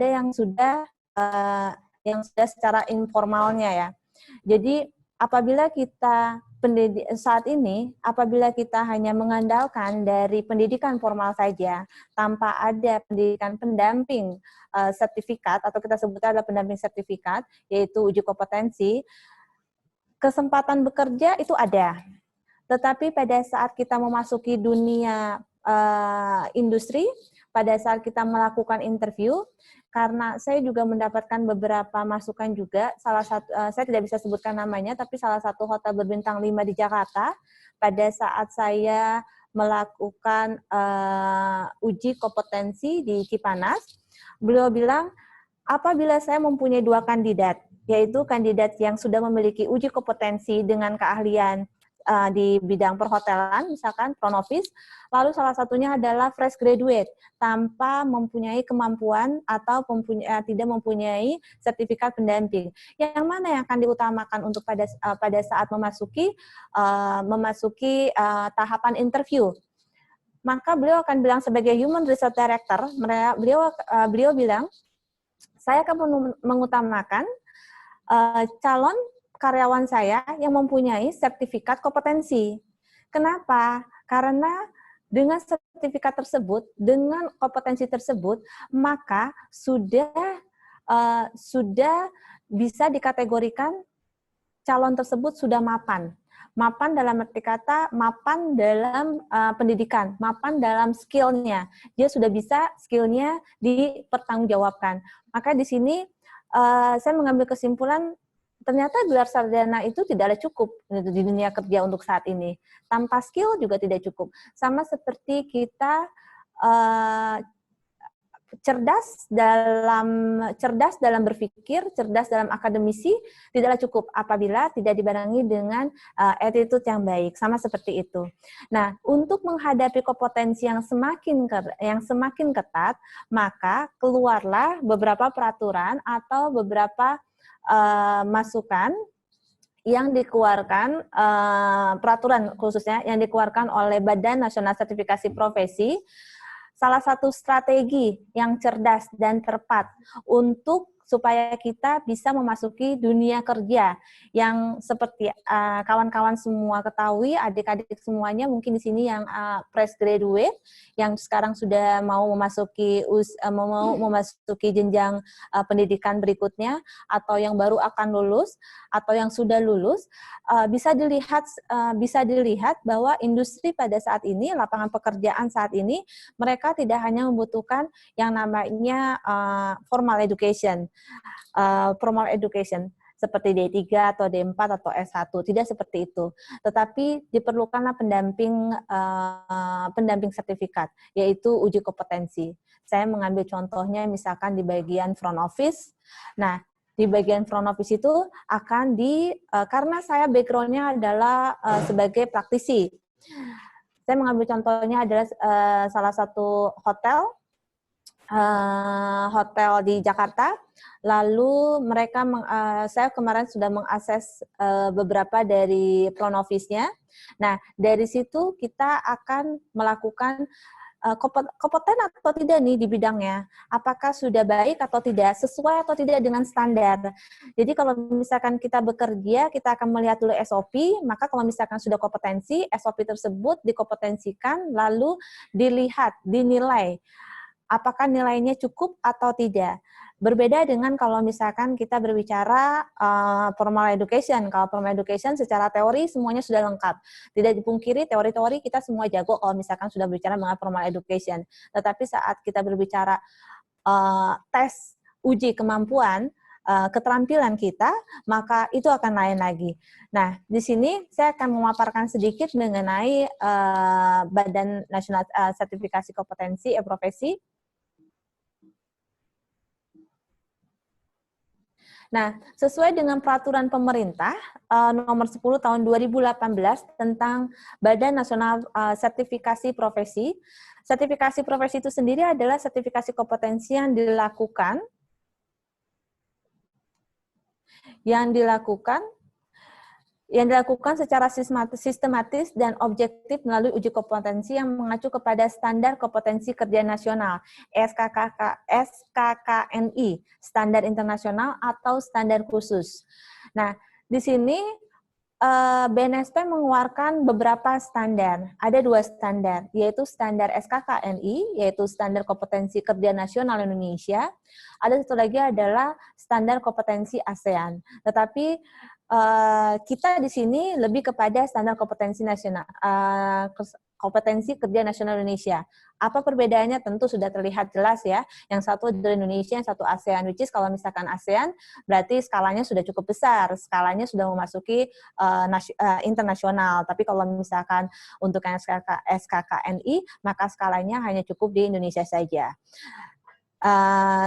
yang sudah secara informalnya ya. Jadi apabila kita saat ini, apabila kita hanya mengandalkan dari pendidikan formal saja, tanpa ada pendidikan pendamping sertifikat, atau kita sebutnya adalah pendamping sertifikat, yaitu uji kompetensi, kesempatan bekerja itu ada. Tetapi pada saat kita memasuki dunia industri, pada saat kita melakukan interview, karena saya juga mendapatkan beberapa masukan juga, salah satu, saya tidak bisa sebutkan namanya, tapi salah satu hotel berbintang 5 di Jakarta, pada saat saya melakukan uji kompetensi di Cipanas, beliau bilang, apabila saya mempunyai 2 kandidat, yaitu kandidat yang sudah memiliki uji kompetensi dengan keahlian di bidang perhotelan, misalkan front office, lalu salah satunya adalah fresh graduate tanpa mempunyai kemampuan atau tidak mempunyai sertifikat pendamping. Yang mana yang akan diutamakan untuk pada saat memasuki tahapan interview? Maka beliau akan bilang sebagai Human Resource Director, beliau bilang, saya akan mengutamakan calon karyawan saya yang mempunyai sertifikat kompetensi. Kenapa? Karena dengan sertifikat tersebut, dengan kompetensi tersebut, maka sudah bisa dikategorikan calon tersebut sudah mapan. Mapan dalam arti kata, mapan dalam pendidikan, mapan dalam skill-nya. Dia sudah bisa skill-nya dipertanggungjawabkan. Maka di sini saya mengambil kesimpulan, ternyata gelar sarjana itu tidaklah cukup di dunia kerja untuk saat ini. Tanpa skill juga tidak cukup. Sama seperti kita cerdas dalam berpikir, cerdas dalam akademisi, tidaklah cukup apabila tidak dibarengi dengan attitude yang baik. Sama seperti itu. Nah, untuk menghadapi kompetensi yang semakin ketat, maka keluarlah beberapa peraturan atau beberapa masukan yang dikeluarkan, peraturan khususnya yang dikeluarkan oleh Badan Nasional Sertifikasi Profesi. Salah satu strategi yang cerdas dan tepat supaya kita bisa memasuki dunia kerja yang seperti kawan-kawan semua ketahui, adik-adik semuanya mungkin di sini yang fresh graduate, yang sekarang sudah mau memasuki jenjang pendidikan berikutnya, atau yang baru akan lulus, atau yang sudah lulus, bisa dilihat bahwa industri pada saat ini, lapangan pekerjaan saat ini, mereka tidak hanya membutuhkan yang namanya formal education, seperti D3 atau D4 atau S1, tidak seperti itu. Tetapi diperlukanlah pendamping sertifikat, yaitu uji kompetensi. Saya mengambil contohnya misalkan di bagian front office. Nah, di bagian front office itu akan karena saya background-nya adalah sebagai praktisi. Saya mengambil contohnya adalah salah satu hotel di Jakarta. Lalu saya kemarin sudah mengakses beberapa dari front office-nya. Nah, dari situ kita akan melakukan kompeten atau tidak nih di bidangnya, apakah sudah baik atau tidak, sesuai atau tidak dengan standar. Jadi kalau misalkan kita bekerja, kita akan melihat dulu SOP, maka kalau misalkan sudah kompetensi, SOP tersebut dikompetensikan, lalu dinilai, apakah nilainya cukup atau tidak. Berbeda dengan kalau misalkan kita berbicara formal education. Kalau formal education secara teori semuanya sudah lengkap. Tidak dipungkiri teori-teori kita semua jago kalau misalkan sudah berbicara mengenai formal education. Tetapi saat kita berbicara tes uji kemampuan, keterampilan kita, maka itu akan lain lagi. Nah, di sini saya akan memaparkan sedikit mengenai Badan Nasional Sertifikasi Kompetensi Profesi. Nah, sesuai dengan peraturan pemerintah nomor 10 tahun 2018 tentang Badan Nasional Sertifikasi Profesi. Sertifikasi profesi itu sendiri adalah sertifikasi kompetensi yang dilakukan secara sistematis dan objektif melalui uji kompetensi yang mengacu kepada standar kompetensi kerja nasional SKKNI, standar internasional atau standar khusus. Nah, di sini BNSP mengeluarkan beberapa standar. Ada 2 standar, yaitu standar SKKNI, yaitu standar kompetensi kerja nasional Indonesia. Ada satu lagi adalah standar kompetensi ASEAN. Tetapi kita di sini lebih kepada standar kompetensi nasional, kompetensi kerja nasional Indonesia. Apa perbedaannya? Tentu sudah terlihat jelas ya. Yang satu dari Indonesia, yang satu ASEAN. Which is kalau misalkan ASEAN, berarti skalanya sudah cukup besar. Skalanya sudah memasuki internasional. Tapi kalau misalkan untuk yang SKKNI, maka skalanya hanya cukup di Indonesia saja.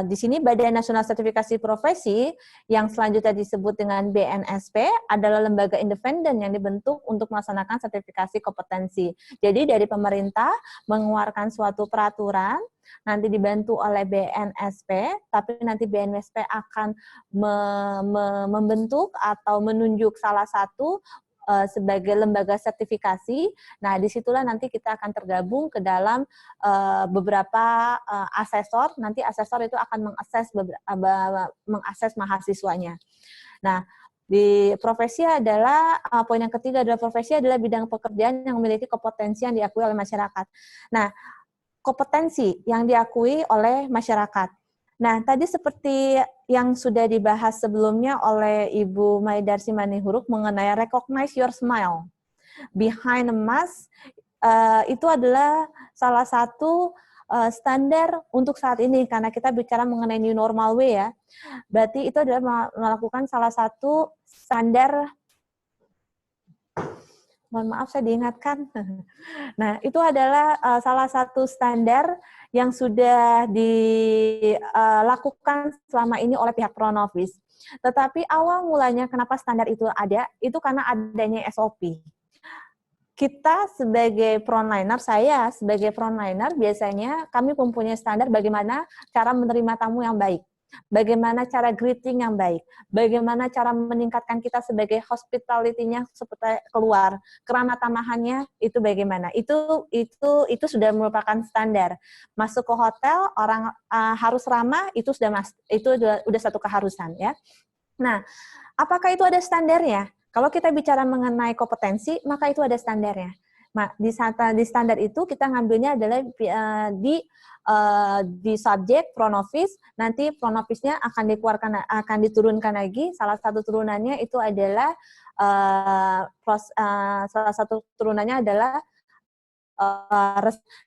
Di sini Badan Nasional Sertifikasi Profesi yang selanjutnya disebut dengan BNSP adalah lembaga independen yang dibentuk untuk melaksanakan sertifikasi kompetensi. Jadi dari pemerintah mengeluarkan suatu peraturan, nanti dibantu oleh BNSP, tapi nanti BNSP akan membentuk atau menunjuk salah satu sebagai lembaga sertifikasi. Nah, disitulah nanti kita akan tergabung ke dalam beberapa asesor. Nanti asesor itu akan mengakses mahasiswanya. Nah, di profesi adalah poin yang ketiga adalah profesi adalah bidang pekerjaan yang memiliki kompetensi yang diakui oleh masyarakat. Nah, kompetensi yang diakui oleh masyarakat. Nah, tadi seperti yang sudah dibahas sebelumnya oleh Ibu Maidarsi Manihuruk mengenai recognize your smile. Behind a mask, itu adalah salah satu standar untuk saat ini, karena kita bicara mengenai new normal way ya. Berarti itu adalah melakukan salah satu standar, mohon maaf saya diingatkan. Nah, itu adalah salah satu standar yang sudah dilakukan selama ini oleh pihak Pronovis. Tetapi awal mulanya kenapa standar itu ada, itu karena adanya SOP. Kita sebagai frontliner, saya sebagai frontliner biasanya kami mempunyai standar bagaimana cara menerima tamu yang baik. Bagaimana cara greeting yang baik, bagaimana cara meningkatkan kita sebagai hospitality-nya seperti keluar, kerama tamahannya itu bagaimana. Itu sudah merupakan standar. Masuk ke hotel orang harus ramah, itu sudah satu keharusan ya. Nah, apakah itu ada standarnya? Kalau kita bicara mengenai kompetensi, maka itu ada standarnya. Nah, di standar itu kita ngambilnya adalah di subjek Pronovis, nanti Pronovisnya akan diturunkan lagi. Salah satu turunannya itu adalah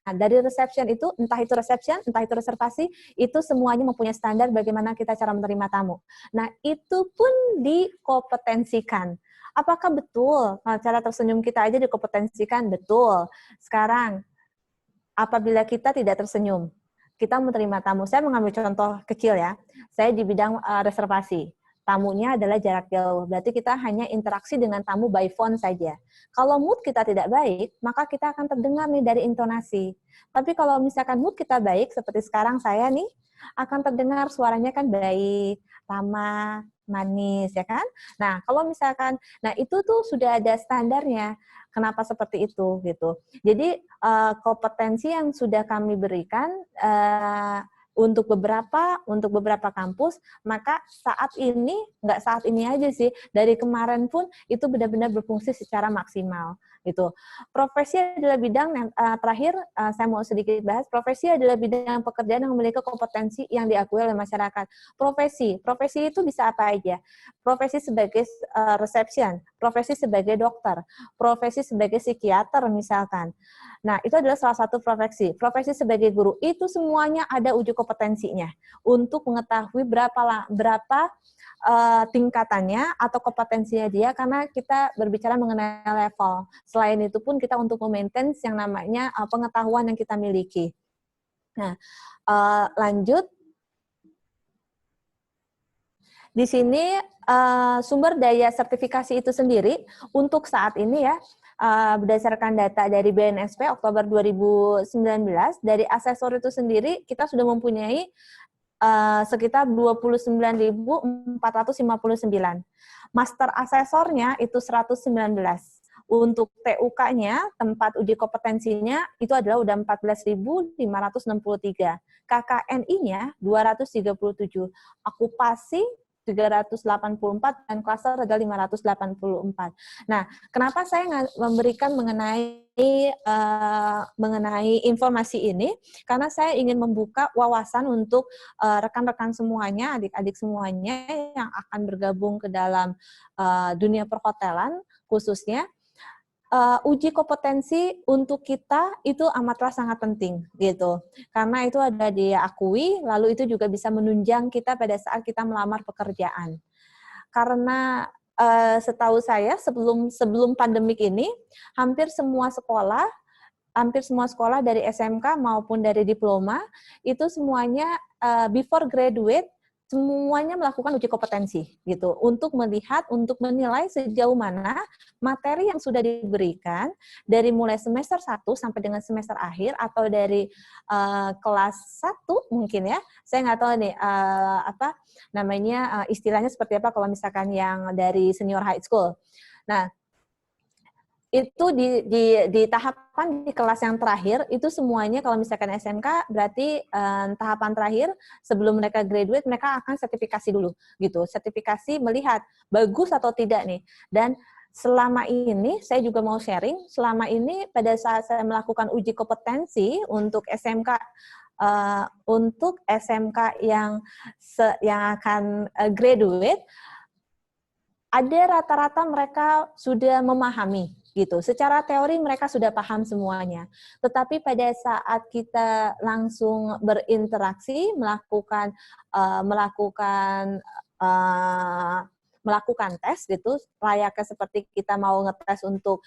dari reception itu, entah itu reception, entah itu reservasi, itu semuanya mempunyai standar bagaimana kita cara menerima tamu. Nah, itu pun dikompetensikan. Apakah betul cara tersenyum kita aja dikompetensikan? Betul. Sekarang, apabila kita tidak tersenyum, kita menerima tamu. Saya mengambil contoh kecil ya. Saya di bidang reservasi. Tamunya adalah jarak jauh. Berarti kita hanya interaksi dengan tamu by phone saja. Kalau mood kita tidak baik, maka kita akan terdengar nih dari intonasi. Tapi kalau misalkan mood kita baik, seperti sekarang saya nih, akan terdengar suaranya kan baik, ramah, manis, ya kan? Nah, kalau misalkan, nah itu tuh sudah ada standarnya. Kenapa seperti itu, gitu. Jadi, kompetensi yang sudah kami berikan untuk beberapa kampus, maka saat ini, nggak saat ini aja sih, dari kemarin pun itu benar-benar berfungsi secara maksimal. Gitu. Profesi adalah bidang yang terakhir saya mau sedikit bahas. Profesi adalah bidang pekerjaan yang memiliki kompetensi yang diakui oleh masyarakat. Profesi itu bisa apa aja? Profesi sebagai reception, profesi sebagai dokter, profesi sebagai psikiater misalkan. Nah, itu adalah salah satu profesi. Profesi sebagai guru itu semuanya ada uji kompetensinya untuk mengetahui berapa tingkatannya atau kompetensinya dia, karena kita berbicara mengenai level. Selain itu pun kita untuk memaintain yang namanya pengetahuan yang kita miliki. Nah, lanjut. Di sini sumber daya sertifikasi itu sendiri untuk saat ini ya, berdasarkan data dari BNSP Oktober 2019, dari asesor itu sendiri kita sudah mempunyai sekitar 29.459. Master asesornya itu 119. Untuk TUK-nya, tempat uji kompetensinya, itu adalah udah 14.563. KKNI-nya 237. Okupasi 384 dan klaster ada 584. Nah, kenapa saya memberikan mengenai informasi ini? Karena saya ingin membuka wawasan untuk rekan-rekan semuanya, adik-adik semuanya yang akan bergabung ke dalam dunia perhotelan khususnya. Uji kompetensi untuk kita itu amatlah sangat penting gitu, karena itu ada diakui, lalu itu juga bisa menunjang kita pada saat kita melamar pekerjaan. Karena setahu saya sebelum pandemik ini hampir semua sekolah dari SMK maupun dari diploma itu semuanya before graduate semuanya melakukan uji kompetensi gitu untuk melihat, untuk menilai sejauh mana materi yang sudah diberikan dari mulai semester 1 sampai dengan semester akhir atau dari kelas 1 mungkin ya. Saya nggak tahu nih apa namanya istilahnya seperti apa kalau misalkan yang dari senior high school. Nah, itu di tahapan di kelas yang terakhir itu semuanya kalau misalkan SMK berarti tahapan terakhir sebelum mereka graduate mereka akan sertifikasi dulu gitu, sertifikasi melihat bagus atau tidak nih. Dan selama ini saya juga mau sharing, selama ini pada saat saya melakukan uji kompetensi untuk SMK yang akan graduate, ada rata-rata mereka sudah memahami gitu. Secara teori mereka sudah paham semuanya. Tetapi pada saat kita langsung berinteraksi, melakukan tes gitu, layaknya seperti kita mau ngetes untuk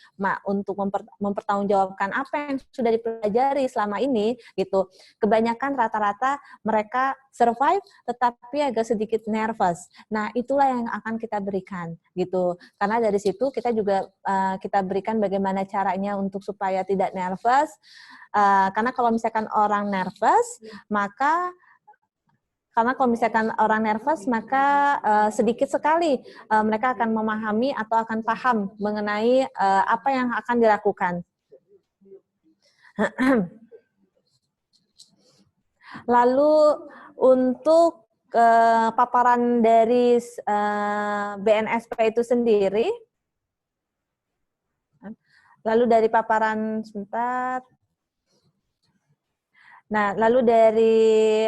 mempertanggungjawabkan apa yang sudah dipelajari selama ini gitu. Kebanyakan rata-rata mereka survive tetapi agak sedikit nervous. Nah, itulah yang akan kita berikan gitu. Karena dari situ kita juga kita berikan bagaimana caranya untuk supaya tidak nervous. Karena kalau misalkan orang nervous, maka sedikit sekali mereka akan memahami atau akan paham mengenai apa yang akan dilakukan. Lalu untuk paparan dari BNSP itu sendiri, lalu dari paparan sebentar. Nah, lalu dari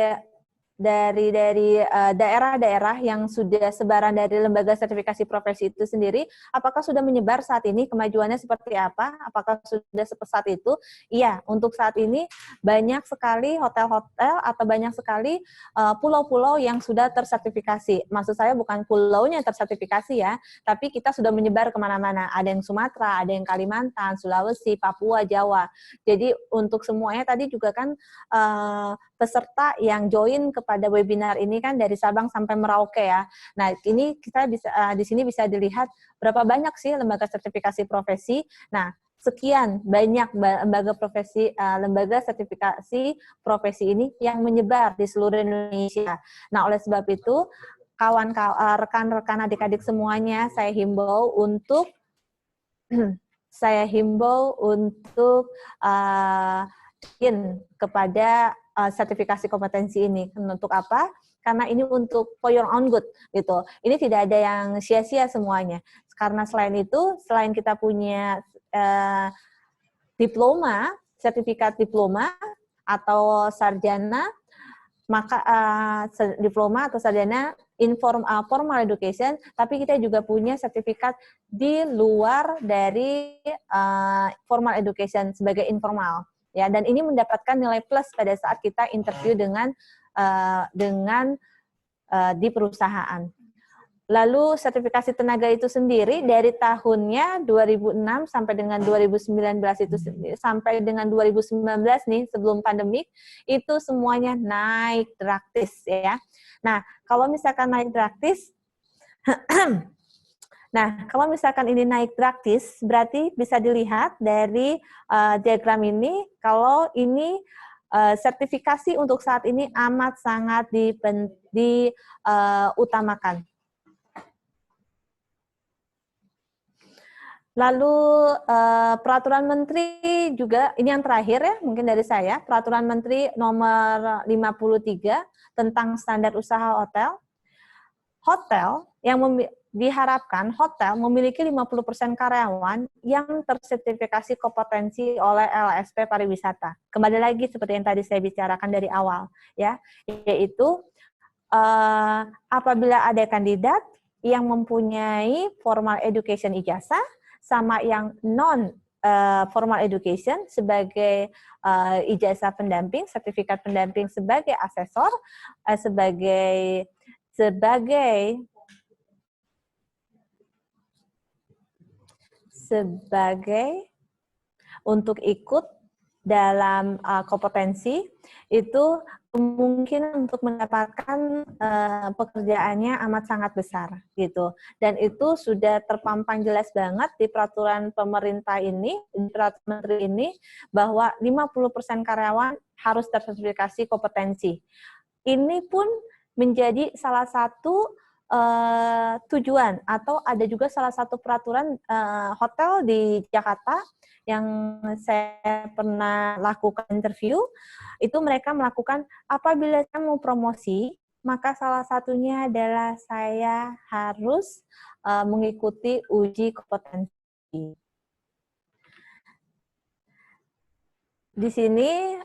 daerah-daerah yang sudah sebaran dari lembaga sertifikasi profesi itu sendiri, apakah sudah menyebar saat ini, kemajuannya seperti apa? Apakah sudah sepesat itu? Iya, untuk saat ini banyak sekali hotel-hotel atau banyak sekali pulau-pulau yang sudah tersertifikasi. Maksud saya bukan pulaunya yang tersertifikasi ya, tapi kita sudah menyebar kemana-mana. Ada yang Sumatera, ada yang Kalimantan, Sulawesi, Papua, Jawa. Jadi untuk semuanya tadi juga kan peserta yang join kepada webinar ini kan dari Sabang sampai Merauke ya. Nah, ini kita bisa di sini bisa dilihat berapa banyak sih lembaga sertifikasi profesi. Nah, sekian banyak lembaga sertifikasi profesi ini yang menyebar di seluruh Indonesia. Nah, oleh sebab itu rekan-rekan adik-adik semuanya saya himbau untuk kepada sertifikasi kompetensi ini. Untuk apa? Karena ini untuk for your own good gitu. Ini tidak ada yang sia-sia semuanya. Karena selain itu, selain kita punya diploma, sertifikat diploma atau sarjana, maka diploma atau sarjana formal education, tapi kita juga punya sertifikat di luar dari formal education sebagai informal. Ya, dan ini mendapatkan nilai plus pada saat kita interview dengan di perusahaan. Lalu sertifikasi tenaga itu sendiri dari tahunnya 2006 sampai dengan 2019 itu sampai dengan 2019 nih sebelum pandemik itu semuanya naik drastis ya. Nah, kalau misalkan naik drastis Nah, kalau misalkan ini naik drastis, berarti bisa dilihat dari diagram ini, kalau ini sertifikasi untuk saat ini amat sangat diutamakan. Lalu peraturan menteri juga, ini yang terakhir ya, mungkin dari saya, peraturan menteri nomor 53 tentang standar usaha hotel. Hotel yang diharapkan hotel memiliki 50% karyawan yang tersertifikasi kompetensi oleh LSP pariwisata. Kembali lagi seperti yang tadi saya bicarakan dari awal, ya, yaitu apabila ada kandidat yang mempunyai formal education ijazah sama yang non formal education sebagai ijazah pendamping, sertifikat pendamping sebagai asesor, sebagai untuk ikut dalam kompetensi itu kemungkinan untuk mendapatkan pekerjaannya amat sangat besar gitu. Dan itu sudah terpampang jelas banget di peraturan pemerintah ini, di peraturan menteri ini, bahwa 50% karyawan harus tersertifikasi kompetensi. Ini pun menjadi salah satu tujuan, atau ada juga salah satu peraturan hotel di Jakarta yang saya pernah lakukan interview, itu mereka melakukan apabila saya mau promosi, maka salah satunya adalah saya harus mengikuti uji kompetensi. Di sini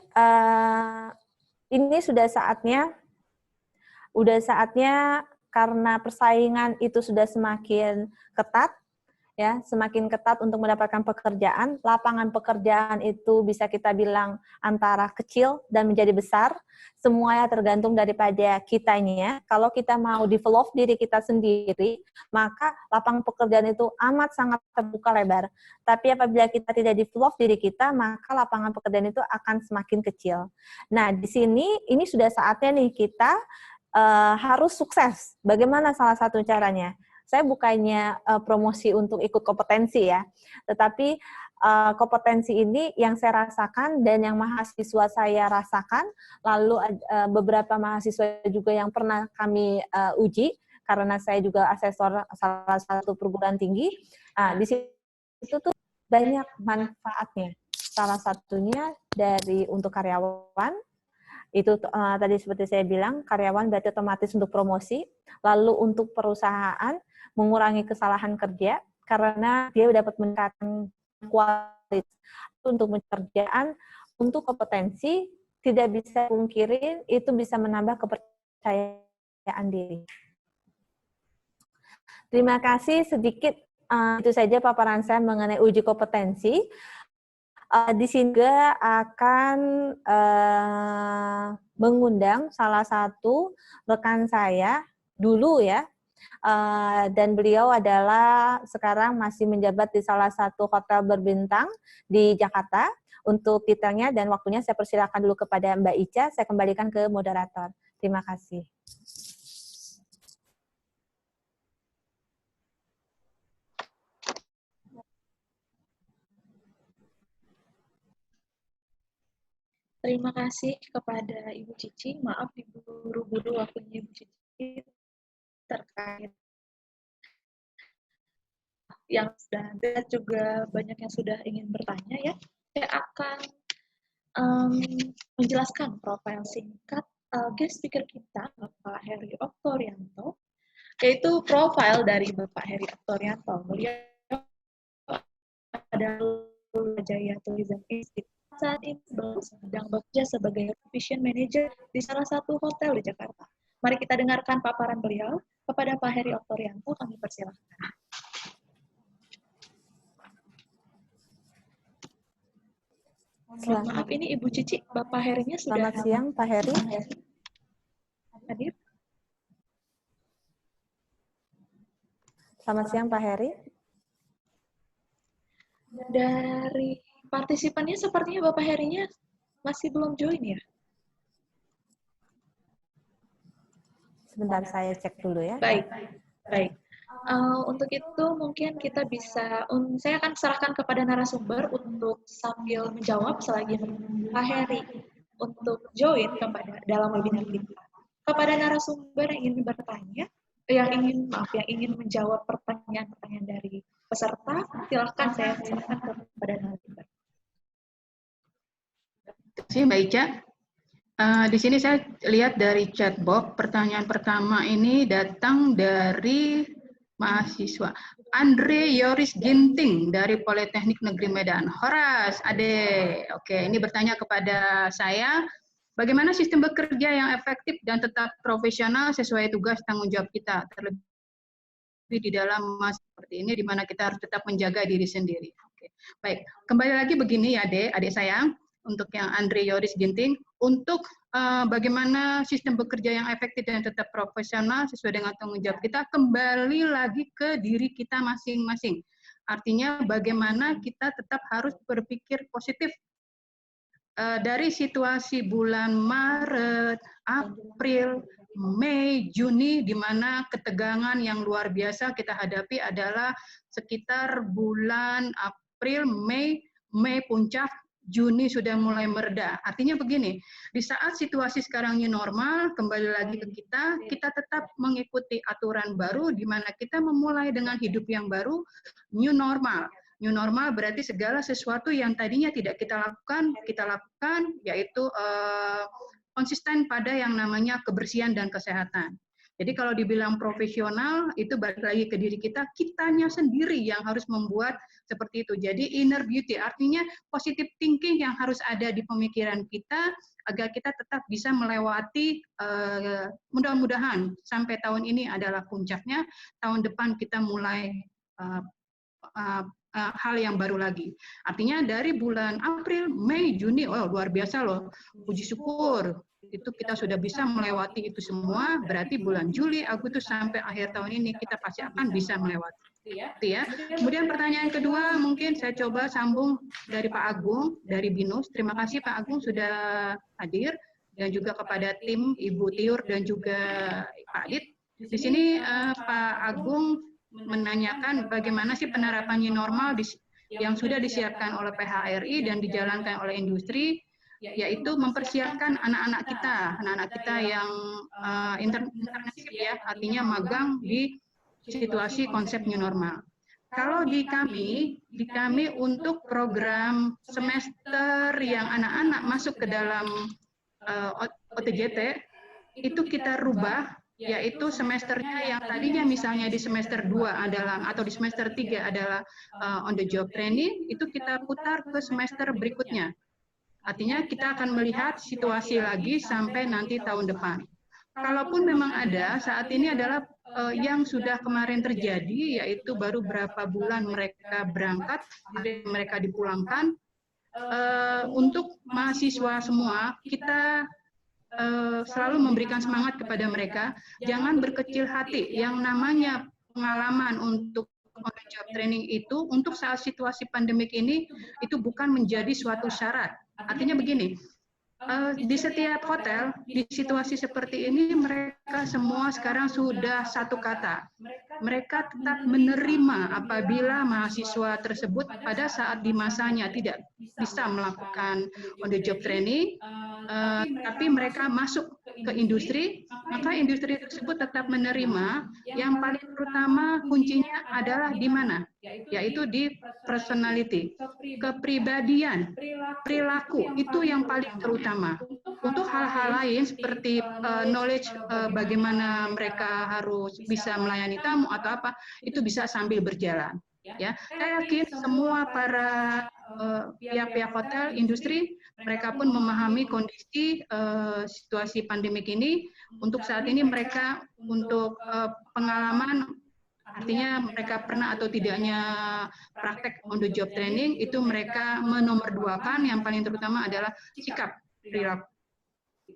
ini sudah saatnya karena persaingan itu sudah semakin ketat, ya, semakin ketat untuk mendapatkan pekerjaan. Lapangan pekerjaan itu bisa kita bilang antara kecil dan menjadi besar. Semuanya tergantung daripada kitanya. Kalau kita mau develop diri kita sendiri, maka lapangan pekerjaan itu amat sangat terbuka lebar. Tapi apabila kita tidak develop diri kita, maka lapangan pekerjaan itu akan semakin kecil. Nah, di sini ini sudah saatnya nih kita harus sukses. Bagaimana salah satu caranya? Saya bukannya promosi untuk ikut kompetensi ya, tetapi kompetensi ini yang saya rasakan dan yang mahasiswa saya rasakan, lalu beberapa mahasiswa juga yang pernah kami uji, karena saya juga asesor salah satu perguruan tinggi. Nah, di situ tuh banyak manfaatnya. Salah satunya dari untuk karyawan, itu tadi seperti saya bilang, karyawan berarti otomatis untuk promosi, lalu untuk perusahaan mengurangi kesalahan kerja, karena dia dapat meningkatkan kualitas untuk pekerjaan, untuk kompetensi, tidak bisa pungkiri, itu bisa menambah kepercayaan diri. Terima kasih, sedikit itu saja paparan saya mengenai uji kompetensi. Di sini juga akan mengundang salah satu rekan saya dulu ya, dan beliau adalah sekarang masih menjabat di salah satu hotel berbintang di Jakarta. Untuk titelnya dan waktunya saya persilakan dulu kepada Mbak Ica, saya kembalikan ke moderator. Terima kasih. Terima kasih kepada Ibu Cici. Maaf diburu-buru waktunya Ibu Cici terkait yang sudah ada, juga banyak yang sudah ingin bertanya ya. Saya akan menjelaskan profil singkat guest speaker kita, Bapak Heri Oktorianto, yaitu profil dari Bapak Heri Oktorianto. Beliau adalah Jaya Tourism Institute. Saat ini sedang bekerja sebagai Vision Manager di salah satu hotel di Jakarta. Mari kita dengarkan paparan beliau. Kepada Pak Heri Oktorianto, kami persilahkan. Maaf, ini Ibu Cici, Bapak Herinya sudah. Selamat siang, Pak Heri. Hadir. Selamat siang, Pak Heri. Dari partisipannya sepertinya Bapak Herinya masih belum join ya? Sebentar saya cek dulu ya. Baik. Untuk itu mungkin kita bisa, saya akan serahkan kepada narasumber untuk sambil menjawab selagi Pak Heri untuk join dalam webinar kita. Kepada narasumber yang ingin bertanya, yang ingin menjawab pertanyaan-pertanyaan dari peserta, saya silakan kepada narasumber. Terima kasih Mbak Ica. Di sini saya lihat dari chat box, pertanyaan pertama ini datang dari mahasiswa Andre Yoris Ginting dari Politeknik Negeri Medan. Horas, Ade. Oke, ini bertanya kepada saya, bagaimana sistem bekerja yang efektif dan tetap profesional sesuai tugas tanggung jawab kita, terlebih di dalam masa seperti ini, di mana kita harus tetap menjaga diri sendiri. Oke. Baik, kembali lagi begini ya, adik sayang, untuk yang Andre Yoris Ginting, untuk bagaimana sistem bekerja yang efektif dan tetap profesional sesuai dengan tanggung jawab kita, kembali lagi ke diri kita masing-masing. Artinya bagaimana kita tetap harus berpikir positif dari situasi bulan Maret, April, Mei, Juni, di mana ketegangan yang luar biasa kita hadapi adalah sekitar bulan April, Mei puncak, Juni sudah mulai mereda. Artinya begini, di saat situasi sekarang new normal, kembali lagi ke kita tetap mengikuti aturan baru, di mana kita memulai dengan hidup yang baru, new normal. New normal berarti segala sesuatu yang tadinya tidak kita lakukan, yaitu konsisten pada yang namanya kebersihan dan kesehatan. Jadi kalau dibilang profesional, itu balik lagi ke diri kita, kitanya sendiri yang harus membuat seperti itu. Jadi inner beauty, artinya positive thinking yang harus ada di pemikiran kita, agar kita tetap bisa melewati, mudah-mudahan sampai tahun ini adalah puncaknya, tahun depan kita mulai hal yang baru lagi. Artinya dari bulan April, Mei, Juni, oh luar biasa loh, puji syukur. Itu kita sudah bisa melewati itu semua, berarti bulan Juli, Agustus sampai akhir tahun ini kita pasti akan bisa melewati. Ya. Kemudian pertanyaan kedua, mungkin saya coba sambung dari Pak Agung, dari BINUS. Terima kasih Pak Agung sudah hadir, dan juga kepada tim Ibu Tiur dan juga Pak Adit. Di sini Pak Agung menanyakan bagaimana sih penerapan new normal yang sudah disiapkan oleh PHRI dan dijalankan oleh industri, yaitu mempersiapkan anak-anak kita yang internship ya, artinya magang di situasi konsep new normal. Kalau di kami untuk program semester yang anak-anak masuk ke dalam OTJT, itu kita rubah, yaitu semesternya yang tadinya misalnya di semester 2 adalah, atau di semester 3 adalah on the job training, itu kita putar ke semester berikutnya. Artinya kita akan melihat situasi lagi sampai nanti tahun depan. Kalaupun memang ada, saat ini adalah yang sudah kemarin terjadi, yaitu baru berapa bulan mereka berangkat, mereka dipulangkan. Untuk mahasiswa semua, kita selalu memberikan semangat kepada mereka, jangan berkecil hati. Yang namanya pengalaman untuk on-the-job training itu, untuk saat situasi pandemik ini, itu bukan menjadi suatu syarat. Artinya begini, di setiap hotel, di situasi seperti ini, mereka semua sekarang sudah satu kata. Mereka tetap menerima apabila mahasiswa tersebut pada saat di masanya tidak bisa melakukan on-the-job training, tapi mereka masuk ke industri, maka industri tersebut tetap menerima. Yang paling terutama kuncinya adalah di mana? Yaitu di personality, kepribadian, perilaku, itu yang paling terutama. Untuk hal-hal lain seperti knowledge bagaimana mereka harus bisa melayani tamu atau apa, itu bisa sambil berjalan. Ya, saya yakin semua para pihak-pihak hotel, industri, mereka pun memahami kondisi situasi pandemik ini. Untuk saat ini mereka untuk pengalaman, artinya mereka pernah atau tidaknya praktek on the job training, itu mereka menomorduakan, yang paling terutama adalah sikap perilaku.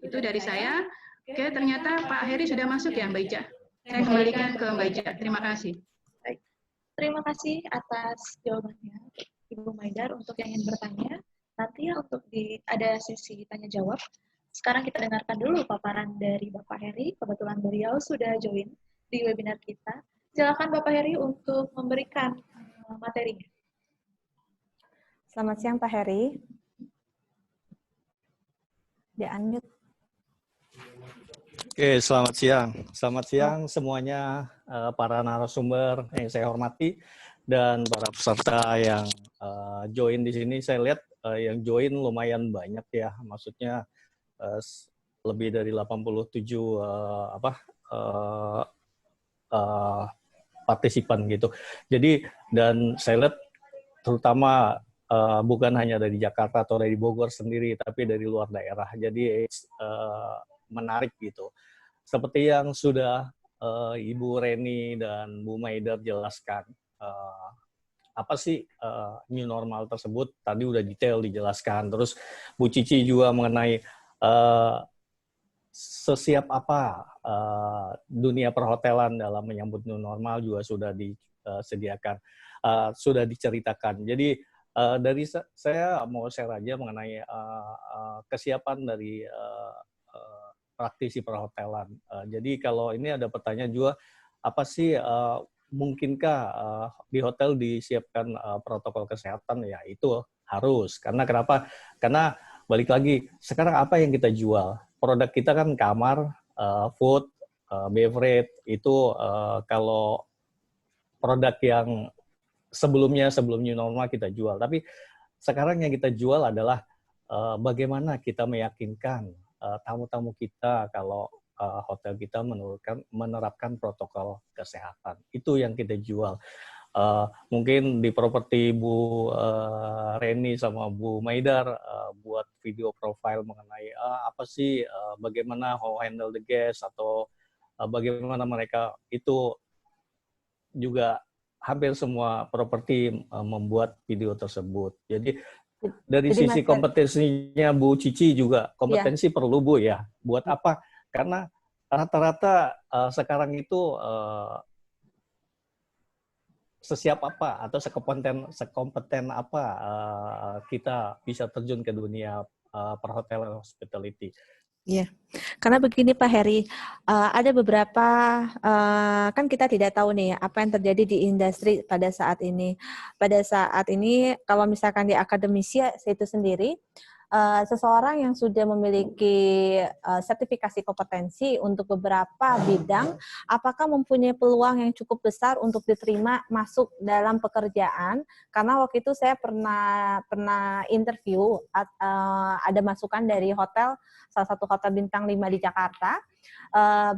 Itu dari saya. Oke, ternyata Pak Heri sudah masuk ya Mbak Ica. Saya kembalikan ke Mbak Ica. Terima kasih. Baik. Terima kasih atas jawabannya Ibu Maidar. Untuk yang ingin bertanya, nanti ya untuk ada sesi tanya jawab. Sekarang kita dengarkan dulu paparan dari Bapak Heri. Kebetulan beliau sudah join di webinar kita. Silakan Bapak Heri untuk memberikan materinya. Selamat siang Pak Heri. Di-unmute. Oke, selamat siang. Selamat siang semuanya, para narasumber yang saya hormati dan para peserta yang join di sini. Saya lihat yang join lumayan banyak ya, maksudnya lebih dari 87 partisipan gitu. Jadi, dan saya lihat terutama bukan hanya dari Jakarta atau dari Bogor sendiri, tapi dari luar daerah. Jadi menarik gitu. Seperti yang sudah Ibu Reni dan Bu Maidar jelaskan, apa sih new normal tersebut? Tadi udah detail dijelaskan. Terus Bu Cici juga mengenai sesiap apa dunia perhotelan dalam menyambut new normal juga sudah disediakan, sudah diceritakan. Jadi Saya mau share aja mengenai kesiapan dari praktisi perhotelan. Jadi kalau ini ada pertanyaan juga, apa sih mungkinkah di hotel disiapkan protokol kesehatan? Ya itu harus. Karena kenapa? Karena balik lagi, sekarang apa yang kita jual? Produk kita kan kamar, food, beverage, itu kalau produk yang sebelum new normal kita jual. Tapi sekarang yang kita jual adalah bagaimana kita meyakinkan tamu-tamu kita kalau hotel kita menerapkan protokol kesehatan. Itu yang kita jual. Mungkin di properti Bu Reni sama Bu Maidar buat video profile mengenai apa sih, bagaimana how handle the guest, atau bagaimana mereka itu juga hampir semua properti membuat video tersebut. Jadi dari sisi kompetensinya Bu Cici juga, kompetensi perlu Bu ya. Buat apa? Karena rata-rata sekarang itu sesiap apa atau sekompeten apa kita bisa terjun ke dunia perhotelan hospitality. Iya, karena begini Pak Heri, ada beberapa, kan kita tidak tahu nih apa yang terjadi di industri pada saat ini. Pada saat ini, kalau misalkan di akademisi itu sendiri, seseorang yang sudah memiliki sertifikasi kompetensi untuk beberapa bidang, apakah mempunyai peluang yang cukup besar untuk diterima masuk dalam pekerjaan? Karena waktu itu saya pernah interview, ada masukan dari hotel, salah satu hotel bintang 5 di Jakarta.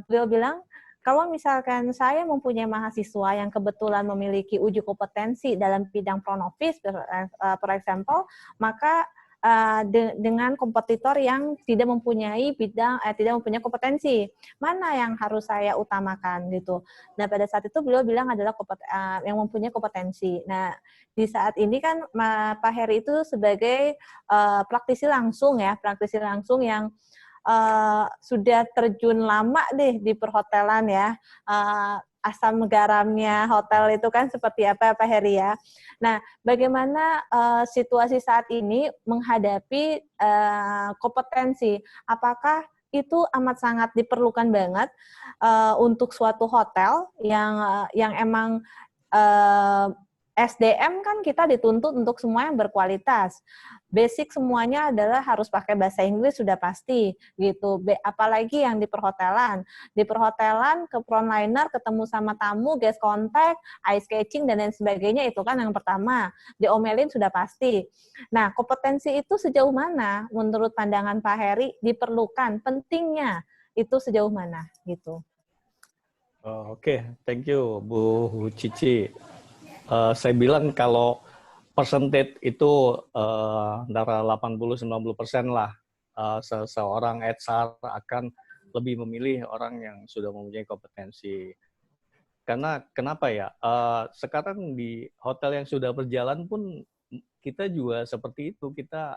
Beliau bilang, kalau misalkan saya mempunyai mahasiswa yang kebetulan memiliki uji kompetensi dalam bidang front office, for example, maka dengan kompetitor yang tidak mempunyai kompetensi, mana yang harus saya utamakan gitu. Nah pada saat itu beliau bilang adalah yang mempunyai kompetensi. Nah di saat ini kan Pak Heri itu sebagai praktisi langsung yang sudah terjun lama deh di perhotelan ya. Asam garamnya hotel itu kan seperti apa Pak Heri ya. Nah, bagaimana situasi saat ini menghadapi kompetensi? Apakah itu amat sangat diperlukan banget untuk suatu hotel yang emang SDM kan kita dituntut untuk semua yang berkualitas. Basic semuanya adalah harus pakai bahasa Inggris sudah pasti gitu. Apalagi yang di perhotelan. Di perhotelan ke frontliner ketemu sama tamu, guest contact, ice catching dan lain sebagainya itu kan yang pertama. Diomelin sudah pasti. Nah, kompetensi itu sejauh mana menurut pandangan Pak Heri diperlukan? Pentingnya itu sejauh mana gitu. Oke, thank you Bu Cici. Saya bilang kalau percentage itu antara 80-90% lah seseorang HR akan lebih memilih orang yang sudah mempunyai kompetensi. Karena kenapa ya? Sekarang di hotel yang sudah berjalan pun kita juga seperti itu. Kita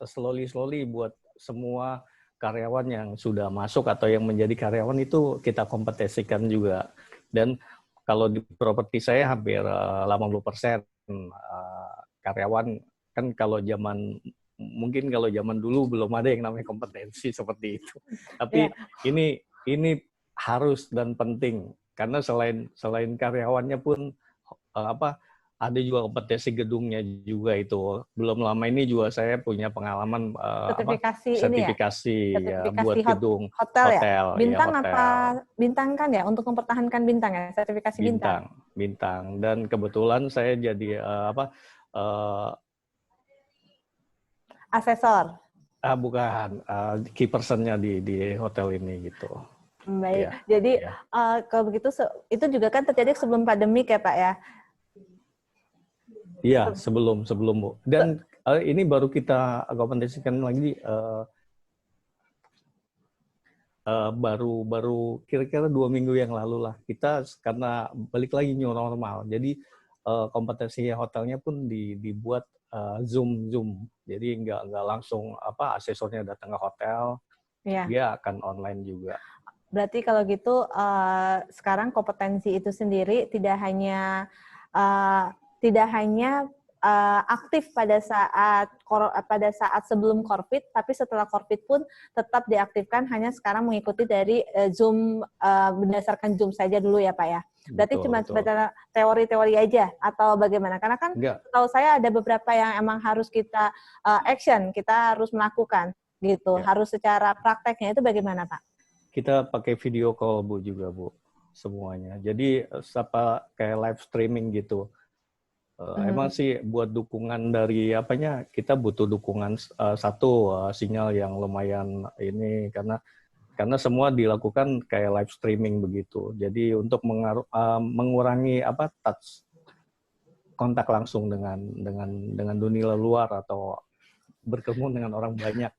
slowly buat semua karyawan yang sudah masuk atau yang menjadi karyawan itu kita kompetensikan juga. Dan kalau di properti saya hampir 80% karyawan, kan kalau mungkin kalau zaman dulu belum ada yang namanya kompetensi seperti itu. Tapi ini harus dan penting karena selain karyawannya pun ada juga kompetensi gedungnya juga itu. Belum lama ini juga saya punya pengalaman sertifikasi buat gedung hotel. Bintang ya, apa bintang kan ya untuk mempertahankan bintang ya, sertifikasi bintang. Dan kebetulan saya jadi asesor. Bukan key person-nya di hotel ini gitu. Baik. Jadi kalau begitu itu juga kan terjadi sebelum pandemi ya Pak ya. Iya, sebelum Bu. Dan ini baru kita kompetensikan lagi baru kira-kira 2 minggu yang lalu lah. Kita karena balik lagi new normal. Jadi kompetensi hotelnya pun dibuat Zoom. Jadi nggak langsung asesornya datang ke hotel. Dia akan online juga. Berarti kalau gitu sekarang kompetensi itu sendiri tidak hanya aktif pada saat sebelum COVID, tapi setelah COVID pun tetap diaktifkan, hanya sekarang mengikuti dari Zoom, berdasarkan Zoom saja dulu ya Pak ya. Berarti cuma sebatas teori-teori aja atau bagaimana? Karena kan setahu saya ada beberapa yang emang harus kita action, kita harus melakukan gitu. Harus secara prakteknya itu bagaimana Pak? Kita pakai video call Bu juga Bu, semuanya. Jadi kayak live streaming gitu. Emang sih buat dukungan dari kita butuh dukungan sinyal yang lumayan ini karena semua dilakukan kayak live streaming begitu. Jadi untuk mengurangi touch kontak langsung dengan dunia luar atau bertemu dengan orang banyak.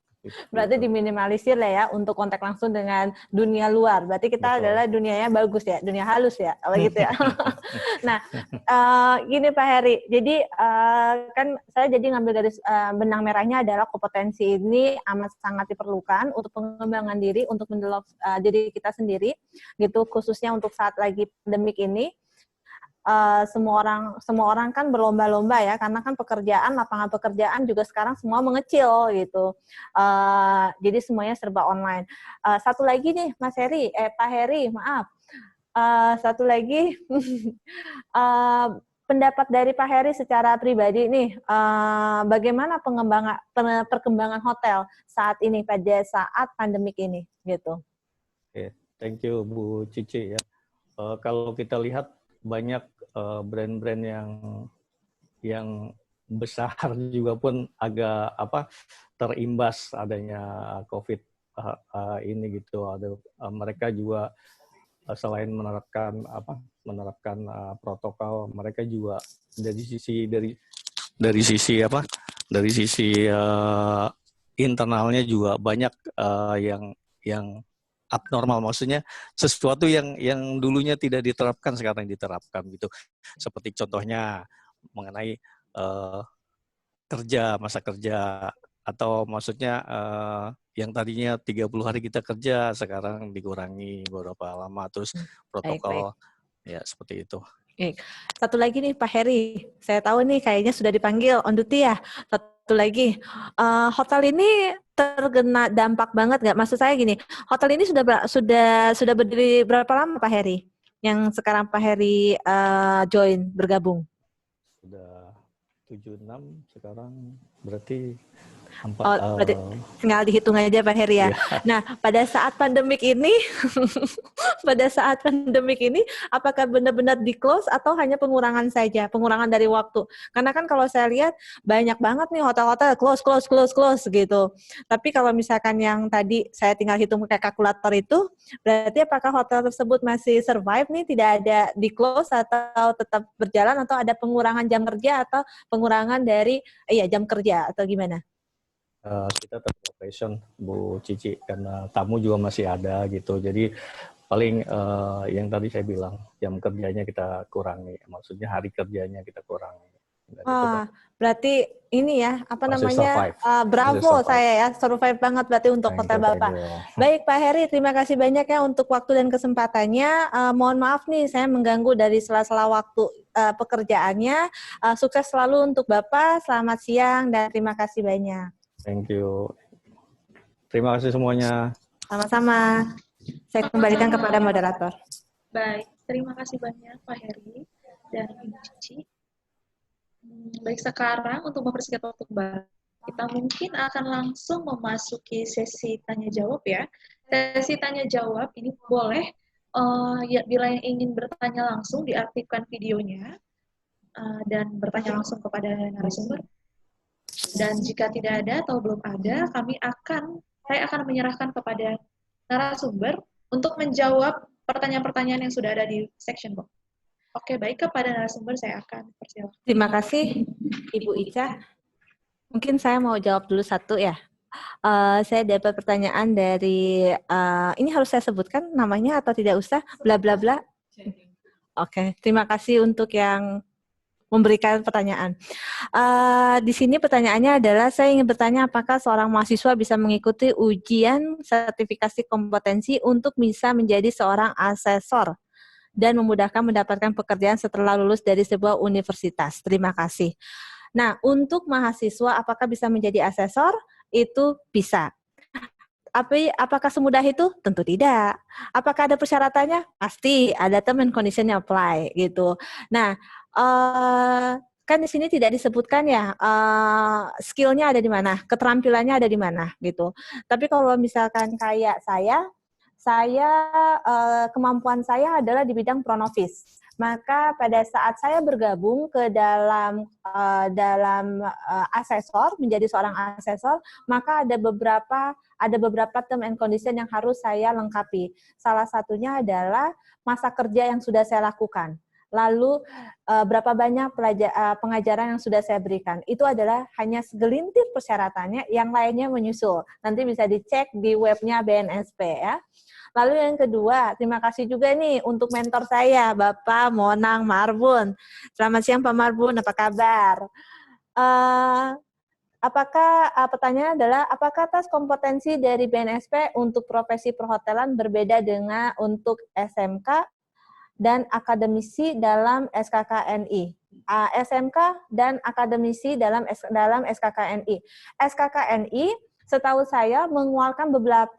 Berarti diminimalisir lah ya untuk kontak langsung dengan dunia luar. Berarti kita adalah dunianya bagus ya, dunia halus ya, kalau gitu ya. Nah, gini Pak Heri, jadi kan saya jadi ngambil garis benang merahnya adalah kompetensi ini amat sangat diperlukan untuk pengembangan diri, untuk mendevelop diri kita sendiri, gitu, khususnya untuk saat lagi pandemik ini. Semua orang kan berlomba-lomba ya, karena kan lapangan pekerjaan juga sekarang semua mengecil gitu. Jadi semuanya serba online. Satu lagi nih Mas Heri, Pak Heri, maaf. Satu lagi pendapat dari Pak Heri secara pribadi nih, bagaimana perkembangan hotel saat ini pada saat pandemik ini gitu. Oke, thank you Bu Cici ya. Kalau kita lihat banyak brand-brand yang besar juga pun agak terimbas adanya COVID ini gitu. Mereka juga selain menerapkan protokol, mereka juga dari sisi internalnya juga banyak yang abnormal, maksudnya sesuatu yang dulunya tidak diterapkan sekarang diterapkan gitu. Seperti contohnya mengenai masa kerja, atau maksudnya yang tadinya 30 hari kita kerja sekarang dikurangi beberapa lama, terus protokol ya seperti itu. Satu lagi nih Pak Heri, saya tahu nih kayaknya sudah dipanggil on duty ya. Satu lagi, hotel ini terkena dampak banget nggak? Maksud saya gini, hotel ini sudah berdiri berapa lama Pak Heri? Yang sekarang Pak Heri join bergabung? Sudah 76 sekarang, berarti berarti tinggal dihitung aja Pak Heri ya. Nah, pada saat pandemik ini, apakah benar-benar di-close atau hanya pengurangan saja, pengurangan dari waktu? Karena kan kalau saya lihat banyak banget nih hotel-hotel close gitu. Tapi kalau misalkan yang tadi saya tinggal hitung pakai kalkulator itu, berarti apakah hotel tersebut masih survive nih, tidak ada di-close atau tetap berjalan, atau ada pengurangan jam kerja atau pengurangan dari jam kerja atau gimana? Kita tetap operation Bu Cici, karena tamu juga masih ada gitu. Jadi paling yang tadi saya bilang, jam kerjanya kita kurangi, maksudnya hari kerjanya kita kurangi. Berarti ini ya, bravo saya ya, survive banget berarti untuk hotel Bapak. Baik Pak Heri, terima kasih banyak ya untuk waktu dan kesempatannya. Mohon maaf nih, saya mengganggu dari sela-sela waktu pekerjaannya. Sukses selalu untuk Bapak, selamat siang dan terima kasih banyak. Thank you. Terima kasih semuanya. Sama-sama. Saya kembalikan kepada moderator. Baik, terima kasih banyak Pak Heri dan Ibu Cici. Baik, sekarang untuk mempersingkat waktu kembali, kita mungkin akan langsung memasuki sesi tanya-jawab ya. Sesi tanya-jawab ini boleh, bila yang ingin bertanya langsung, diaktifkan videonya, dan bertanya langsung kepada narasumber. Dan jika tidak ada atau belum ada, saya akan menyerahkan kepada narasumber untuk menjawab pertanyaan-pertanyaan yang sudah ada di section box. Oke, baik, kepada narasumber saya akan persilakan. Terima kasih, Ibu Ica. Mungkin saya mau jawab dulu satu ya. Saya dapat pertanyaan dari, ini harus saya sebutkan namanya atau tidak usah, bla bla bla. Oke, terima kasih untuk yang memberikan pertanyaan. Di sini pertanyaannya adalah, saya ingin bertanya apakah seorang mahasiswa bisa mengikuti ujian sertifikasi kompetensi untuk bisa menjadi seorang asesor dan memudahkan mendapatkan pekerjaan setelah lulus dari sebuah universitas. Terima kasih. Nah, untuk mahasiswa apakah bisa menjadi asesor? Itu bisa. Apakah semudah itu? Tentu tidak. Apakah ada persyaratannya? Pasti ada term and condition-nya apply gitu. Nah, kan di sini tidak disebutkan ya skill-nya ada di mana, keterampilannya ada di mana gitu. Tapi kalau misalkan kayak saya kemampuan saya adalah di bidang front office. Maka pada saat saya bergabung ke dalam asesor, menjadi seorang asesor, maka ada beberapa term and condition yang harus saya lengkapi. Salah satunya adalah masa kerja yang sudah saya lakukan. Lalu berapa banyak pengajaran yang sudah saya berikan. Itu adalah hanya segelintir persyaratannya, yang lainnya menyusul. Nanti bisa dicek di webnya BNSP ya. Lalu yang kedua, terima kasih juga nih untuk mentor saya, Bapak Monang Marbun. Selamat siang Pak Marbun, apa kabar? Pertanyaannya adalah, apakah tes kompetensi dari BNSP untuk profesi perhotelan berbeda dengan untuk SMK dan akademisi dalam SKKNI? SMK dan akademisi dalam SKKNI. SKKNI setahu saya mengeluarkan beberapa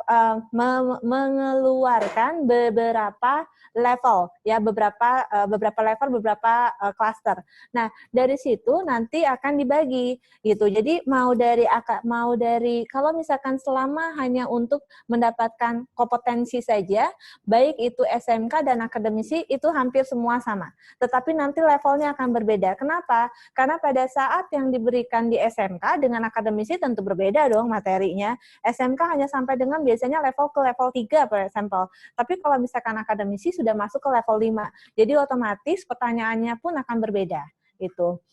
level ya, beberapa level, beberapa klaster. Nah, dari situ nanti akan dibagi gitu. Jadi mau dari kalau misalkan selama hanya untuk mendapatkan kompetensi saja, baik itu SMK dan akademisi itu hampir semua sama. Tetapi nanti levelnya akan berbeda. Kenapa? Karena pada saat yang diberikan di SMK dengan akademisi tentu berbeda dong materinya. SMK hanya sampai dengan biasanya level ke level 3 per sampel. Tapi kalau misalkan akademisi sudah masuk ke level 5. Jadi otomatis pertanyaannya pun akan berbeda. Itu.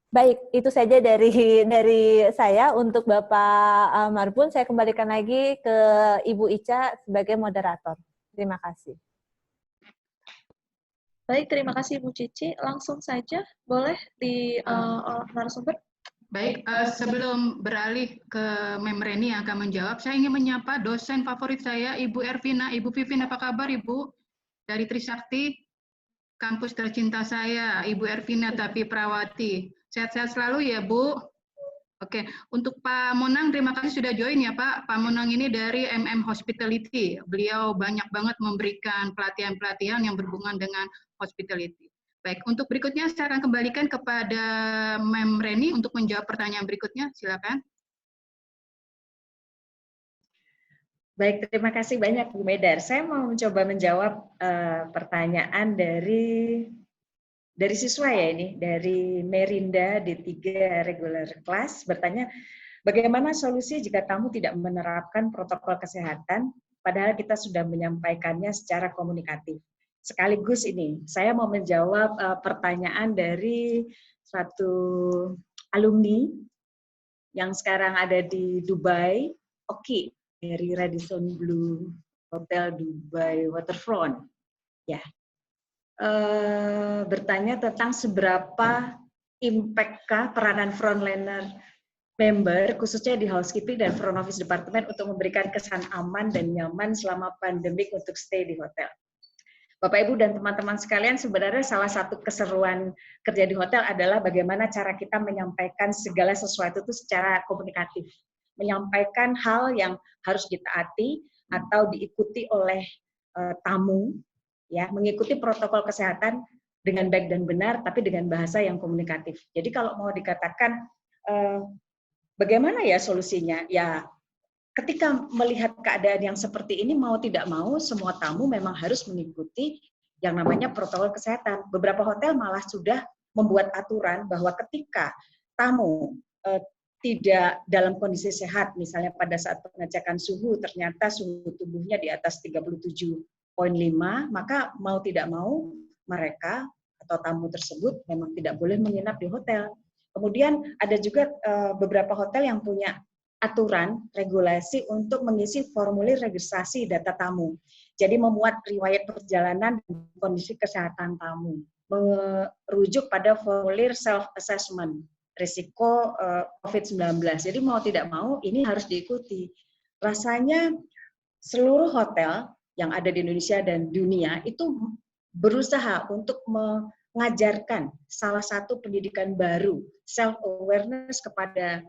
Baik, itu saja dari saya untuk Bapak Marbun. Saya kembalikan lagi ke Ibu Ica sebagai moderator. Terima kasih. Baik, terima kasih Bu Cici. Langsung saja boleh di narasumber. Baik, sebelum beralih ke Memreni yang akan menjawab, saya ingin menyapa dosen favorit saya, Ibu Ervina. Ibu Vivin, apa kabar Ibu? Dari Trisakti, kampus tercinta saya, Ibu Ervina Tapi Prawati. Sehat-sehat selalu ya Bu. Oke, untuk Pak Monang, terima kasih sudah join ya Pak. Pak Monang ini dari MM Hospitality. Beliau banyak banget memberikan pelatihan-pelatihan yang berhubungan dengan hospitality. Baik, untuk berikutnya saya akan kembalikan kepada Mem Reni untuk menjawab pertanyaan berikutnya. Silakan. Baik, terima kasih banyak Bu Medar. Saya mau mencoba menjawab pertanyaan dari siswa ya ini, dari Merinda D3 Regular Class bertanya, bagaimana solusi jika tamu tidak menerapkan protokol kesehatan, padahal kita sudah menyampaikannya secara komunikatif. Sekaligus ini, saya mau menjawab pertanyaan dari suatu alumni yang sekarang ada di Dubai, Oki, dari Radisson Blu Hotel Dubai Waterfront. Ya, bertanya tentang seberapa impact-kah peranan frontliner member, khususnya di housekeeping dan front office department untuk memberikan kesan aman dan nyaman selama pandemik untuk stay di hotel. Bapak, Ibu, dan teman-teman sekalian, sebenarnya salah satu keseruan kerja di hotel adalah bagaimana cara kita menyampaikan segala sesuatu itu secara komunikatif. Menyampaikan hal yang harus ditaati atau diikuti oleh tamu, ya, mengikuti protokol kesehatan dengan baik dan benar, tapi dengan bahasa yang komunikatif. Jadi kalau mau dikatakan bagaimana ya solusinya? Ya, ketika melihat keadaan yang seperti ini, mau tidak mau, semua tamu memang harus mengikuti yang namanya protokol kesehatan. Beberapa hotel malah sudah membuat aturan bahwa ketika tamu tidak dalam kondisi sehat, misalnya pada saat pengecekan suhu, ternyata suhu tubuhnya di atas 37,5, maka mau tidak mau mereka atau tamu tersebut memang tidak boleh menginap di hotel. Kemudian ada juga beberapa hotel yang punya aturan, regulasi untuk mengisi formulir registrasi data tamu. Jadi memuat riwayat perjalanan dan kondisi kesehatan tamu. Merujuk pada formulir self-assessment, risiko COVID-19. Jadi mau tidak mau ini harus diikuti. Rasanya seluruh hotel yang ada di Indonesia dan dunia itu berusaha untuk mengajarkan salah satu pendidikan baru, self-awareness kepada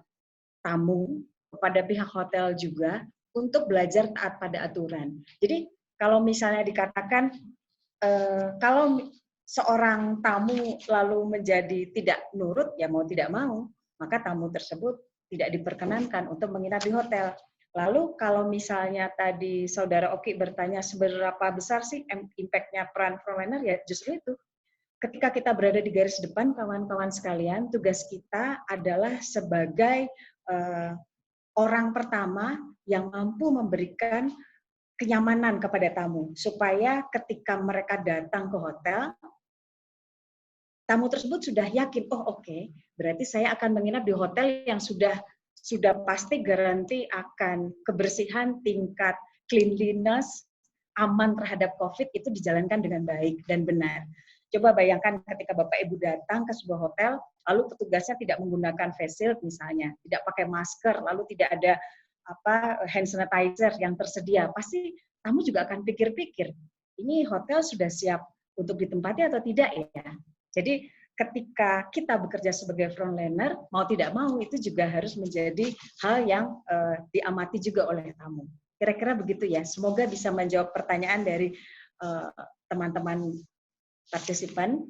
tamu, kepada pihak hotel juga, untuk belajar taat pada aturan. Jadi kalau misalnya dikatakan, kalau seorang tamu lalu menjadi tidak nurut, ya mau tidak mau, maka tamu tersebut tidak diperkenankan untuk menginap di hotel. Lalu kalau misalnya tadi Saudara Oki bertanya seberapa besar sih impact-nya peran frontliner, ya justru itu. Ketika kita berada di garis depan, kawan-kawan sekalian, tugas kita adalah sebagai orang pertama yang mampu memberikan kenyamanan kepada tamu, supaya ketika mereka datang ke hotel, tamu tersebut sudah yakin, oh oke, berarti saya akan menginap di hotel yang sudah pasti garansi akan kebersihan, tingkat cleanliness, aman terhadap COVID itu dijalankan dengan baik dan benar. Coba bayangkan ketika Bapak Ibu datang ke sebuah hotel, lalu petugasnya tidak menggunakan face shield misalnya, tidak pakai masker, lalu tidak ada hand sanitizer yang tersedia, pasti tamu juga akan pikir-pikir, ini hotel sudah siap untuk ditempati atau tidak ya. Jadi ketika kita bekerja sebagai frontliner, mau tidak mau itu juga harus menjadi hal yang diamati juga oleh tamu. Kira-kira begitu ya. Semoga bisa menjawab pertanyaan dari teman-teman partisipan.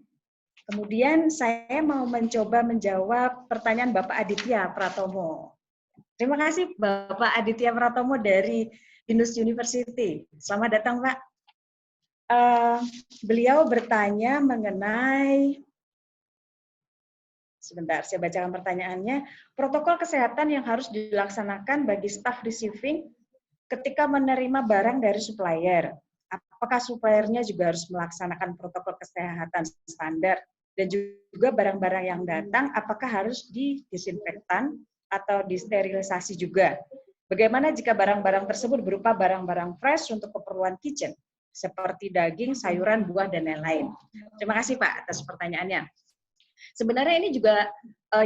Kemudian saya mau mencoba menjawab pertanyaan Bapak Aditya Pratomo. Terima kasih Bapak Aditya Pratomo dari Binus University. Selamat datang Pak. Beliau bertanya mengenai, sebentar, saya bacakan pertanyaannya. Protokol kesehatan yang harus dilaksanakan bagi staf receiving ketika menerima barang dari supplier. Apakah suppliernya juga harus melaksanakan protokol kesehatan standar? Dan juga barang-barang yang datang, apakah harus didisinfektan atau disterilisasi juga? Bagaimana jika barang-barang tersebut berupa barang-barang fresh untuk keperluan kitchen, seperti daging, sayuran, buah, dan lain-lain? Terima kasih Pak atas pertanyaannya. Sebenarnya ini juga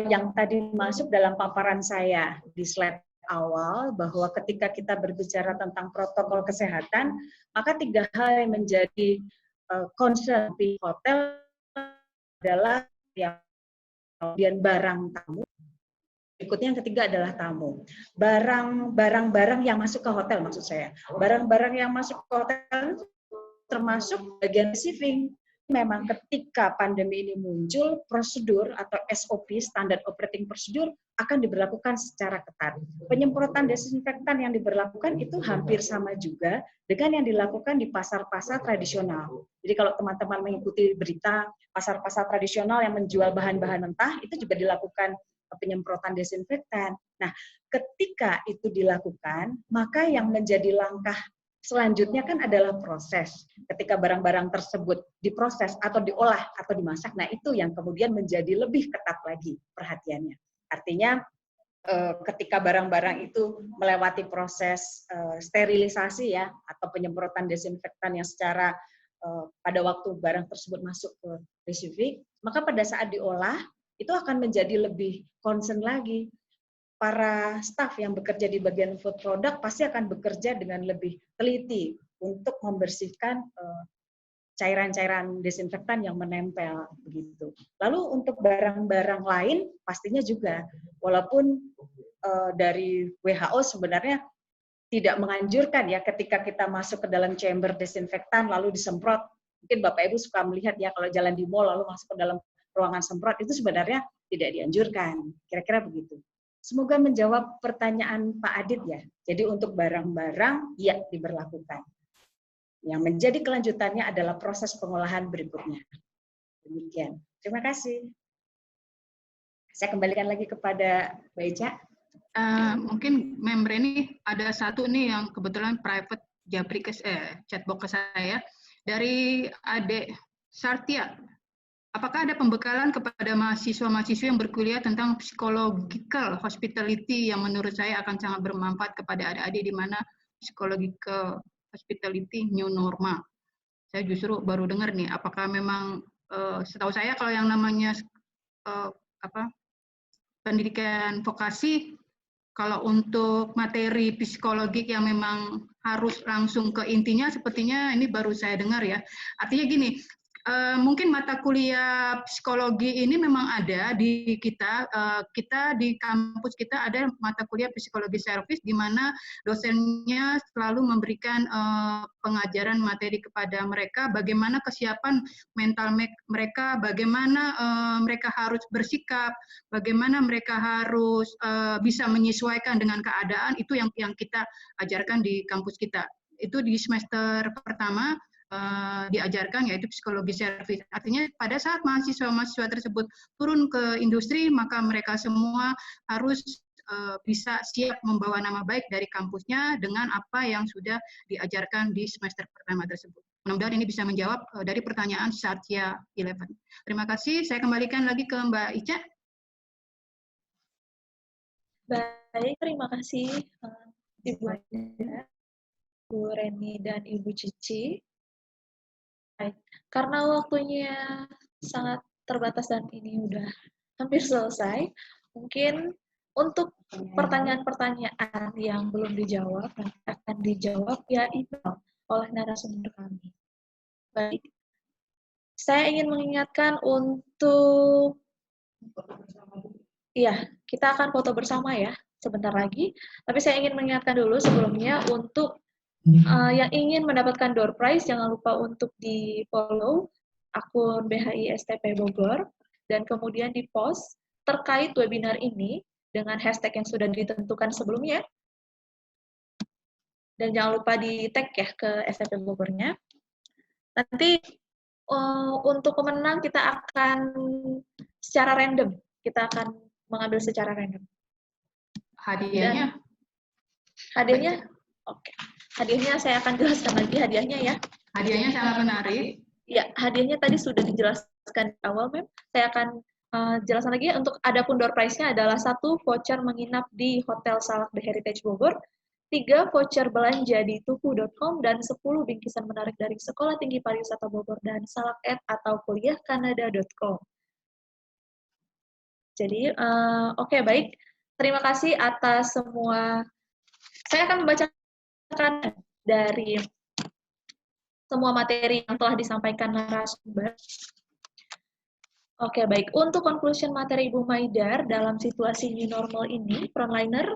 yang tadi masuk dalam paparan saya di slide awal, bahwa ketika kita berbicara tentang protokol kesehatan, maka 3 hal yang menjadi concern di hotel adalah yang kemudian barang tamu, berikutnya yang ketiga adalah tamu. Barang-barang yang masuk ke hotel, maksud saya. Barang-barang yang masuk ke hotel termasuk bagian receiving. Memang ketika pandemi ini muncul, prosedur atau SOP, standard operating procedure, akan diberlakukan secara ketat. Penyemprotan desinfektan yang diberlakukan itu hampir sama juga dengan yang dilakukan di pasar-pasar tradisional. Jadi kalau teman-teman mengikuti berita, pasar-pasar tradisional yang menjual bahan-bahan mentah, itu juga dilakukan penyemprotan desinfektan. Nah, ketika itu dilakukan, maka yang menjadi langkah selanjutnya kan adalah proses. Ketika barang-barang tersebut diproses atau diolah atau dimasak, nah itu yang kemudian menjadi lebih ketat lagi perhatiannya. Artinya ketika barang-barang itu melewati proses sterilisasi ya, atau penyemprotan desinfektan yang secara pada waktu barang tersebut masuk ke receiving, maka pada saat diolah itu akan menjadi lebih concern lagi. Para staf yang bekerja di bagian food product pasti akan bekerja dengan lebih teliti untuk membersihkan cairan-cairan desinfektan yang menempel begitu. Lalu untuk barang-barang lain pastinya juga, walaupun dari WHO sebenarnya tidak menganjurkan ya ketika kita masuk ke dalam chamber desinfektan lalu disemprot. Mungkin Bapak Ibu suka melihat ya kalau jalan di mall lalu masuk ke dalam ruangan semprot, itu sebenarnya tidak dianjurkan. Kira-kira begitu. Semoga menjawab pertanyaan Pak Adit ya. Jadi untuk barang-barang, ya diberlakukan. Yang menjadi kelanjutannya adalah proses pengolahan berikutnya. Demikian. Terima kasih. Saya kembalikan lagi kepada Mbak Ica. Mungkin member ini ada satu nih yang kebetulan private japri ke chatbox ke saya. Dari Ade Sartia. Apakah ada pembekalan kepada mahasiswa-mahasiswa yang berkuliah tentang psychological hospitality yang menurut saya akan sangat bermanfaat kepada adik-adik di mana psychological hospitality new normal? Saya justru baru dengar nih, apakah memang setahu saya kalau yang namanya pendidikan vokasi, kalau untuk materi psikologik yang memang harus langsung ke intinya, sepertinya ini baru saya dengar ya. Artinya gini, Mungkin mata kuliah psikologi ini memang ada di kita. Kita di kampus kita ada mata kuliah psikologi servis di mana dosennya selalu memberikan pengajaran materi kepada mereka, bagaimana kesiapan mental mereka, bagaimana mereka harus bersikap, bagaimana mereka harus bisa menyesuaikan dengan keadaan. Itu yang kita ajarkan di kampus kita. Itu di semester pertama diajarkan, yaitu psikologi servis. Artinya pada saat mahasiswa-mahasiswa tersebut turun ke industri, maka mereka semua harus bisa siap membawa nama baik dari kampusnya dengan apa yang sudah diajarkan di semester pertama tersebut. Mudah-mudahan ini bisa menjawab dari pertanyaan Satya 11. Terima kasih. Saya kembalikan lagi ke Mbak Ica. Baik, terima kasih Ibu Aida, Bu Reni, dan Ibu Cici. Baik, karena waktunya sangat terbatas dan ini udah hampir selesai, mungkin untuk pertanyaan-pertanyaan yang belum dijawab, nanti akan dijawab via email oleh narasumber kami. Baik, saya ingin mengingatkan untuk, iya, kita akan foto bersama ya, sebentar lagi. Tapi saya ingin mengingatkan dulu sebelumnya untuk yang ingin mendapatkan door prize, jangan lupa untuk di-follow akun BHI STP Bogor, dan kemudian di-post terkait webinar ini dengan hashtag yang sudah ditentukan sebelumnya. Dan jangan lupa di-tag ya ke STP Bogornya. Nanti untuk pemenang kita akan secara random, kita akan mengambil secara random. Hadiahnya? Hadiahnya? Oke. Hadiahnya saya akan jelaskan lagi hadiahnya ya. Hadiahnya sangat menarik. Ya, hadiahnya tadi sudah dijelaskan di awal, Mem. Saya akan jelaskan lagi. Untuk adapun door prize-nya adalah 1 voucher menginap di Hotel Salak The Heritage Bogor, 3 voucher belanja di tuku.com, dan 10 bingkisan menarik dari Sekolah Tinggi Pariwisata Bogor dan Salak atau kuliahkanada.com. Jadi, oke, baik. Terima kasih atas semua. Saya akan membacakan dari semua materi yang telah disampaikan narasumber. Oke, baik. Untuk conclusion materi Ibu Maidar, dalam situasi new normal ini, frontliner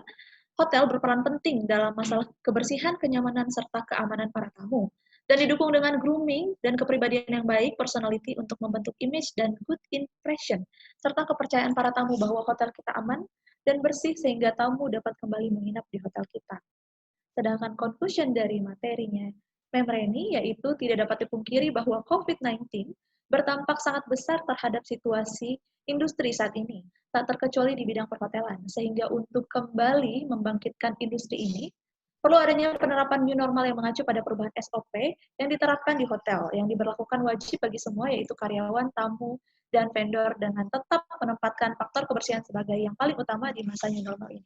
hotel berperan penting dalam masalah kebersihan, kenyamanan, serta keamanan para tamu. Dan didukung dengan grooming dan kepribadian yang baik, personality untuk membentuk image dan good impression, serta kepercayaan para tamu bahwa hotel kita aman dan bersih sehingga tamu dapat kembali menginap di hotel kita. Sedangkan conclusion dari materinya Mem Reni yaitu tidak dapat dipungkiri bahwa COVID-19 berdampak sangat besar terhadap situasi industri saat ini, tak terkecuali di bidang perhotelan, sehingga untuk kembali membangkitkan industri ini, perlu adanya penerapan new normal yang mengacu pada perubahan SOP yang diterapkan di hotel, yang diberlakukan wajib bagi semua, yaitu karyawan, tamu, dan vendor, dengan tetap menempatkan faktor kebersihan sebagai yang paling utama di masa new normal ini.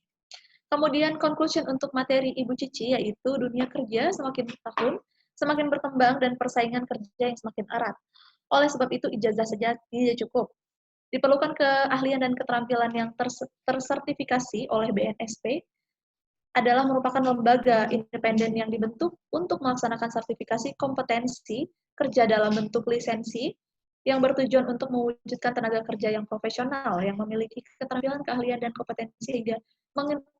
Kemudian conclusion untuk materi Ibu Cici yaitu dunia kerja semakin tahun semakin berkembang dan persaingan kerja yang semakin erat. Oleh sebab itu ijazah saja tidak cukup. Diperlukan keahlian dan keterampilan yang tersertifikasi oleh BNSP adalah merupakan lembaga independen yang dibentuk untuk melaksanakan sertifikasi kompetensi kerja dalam bentuk lisensi yang bertujuan untuk mewujudkan tenaga kerja yang profesional, yang memiliki keterampilan, keahlian, dan kompetensi hingga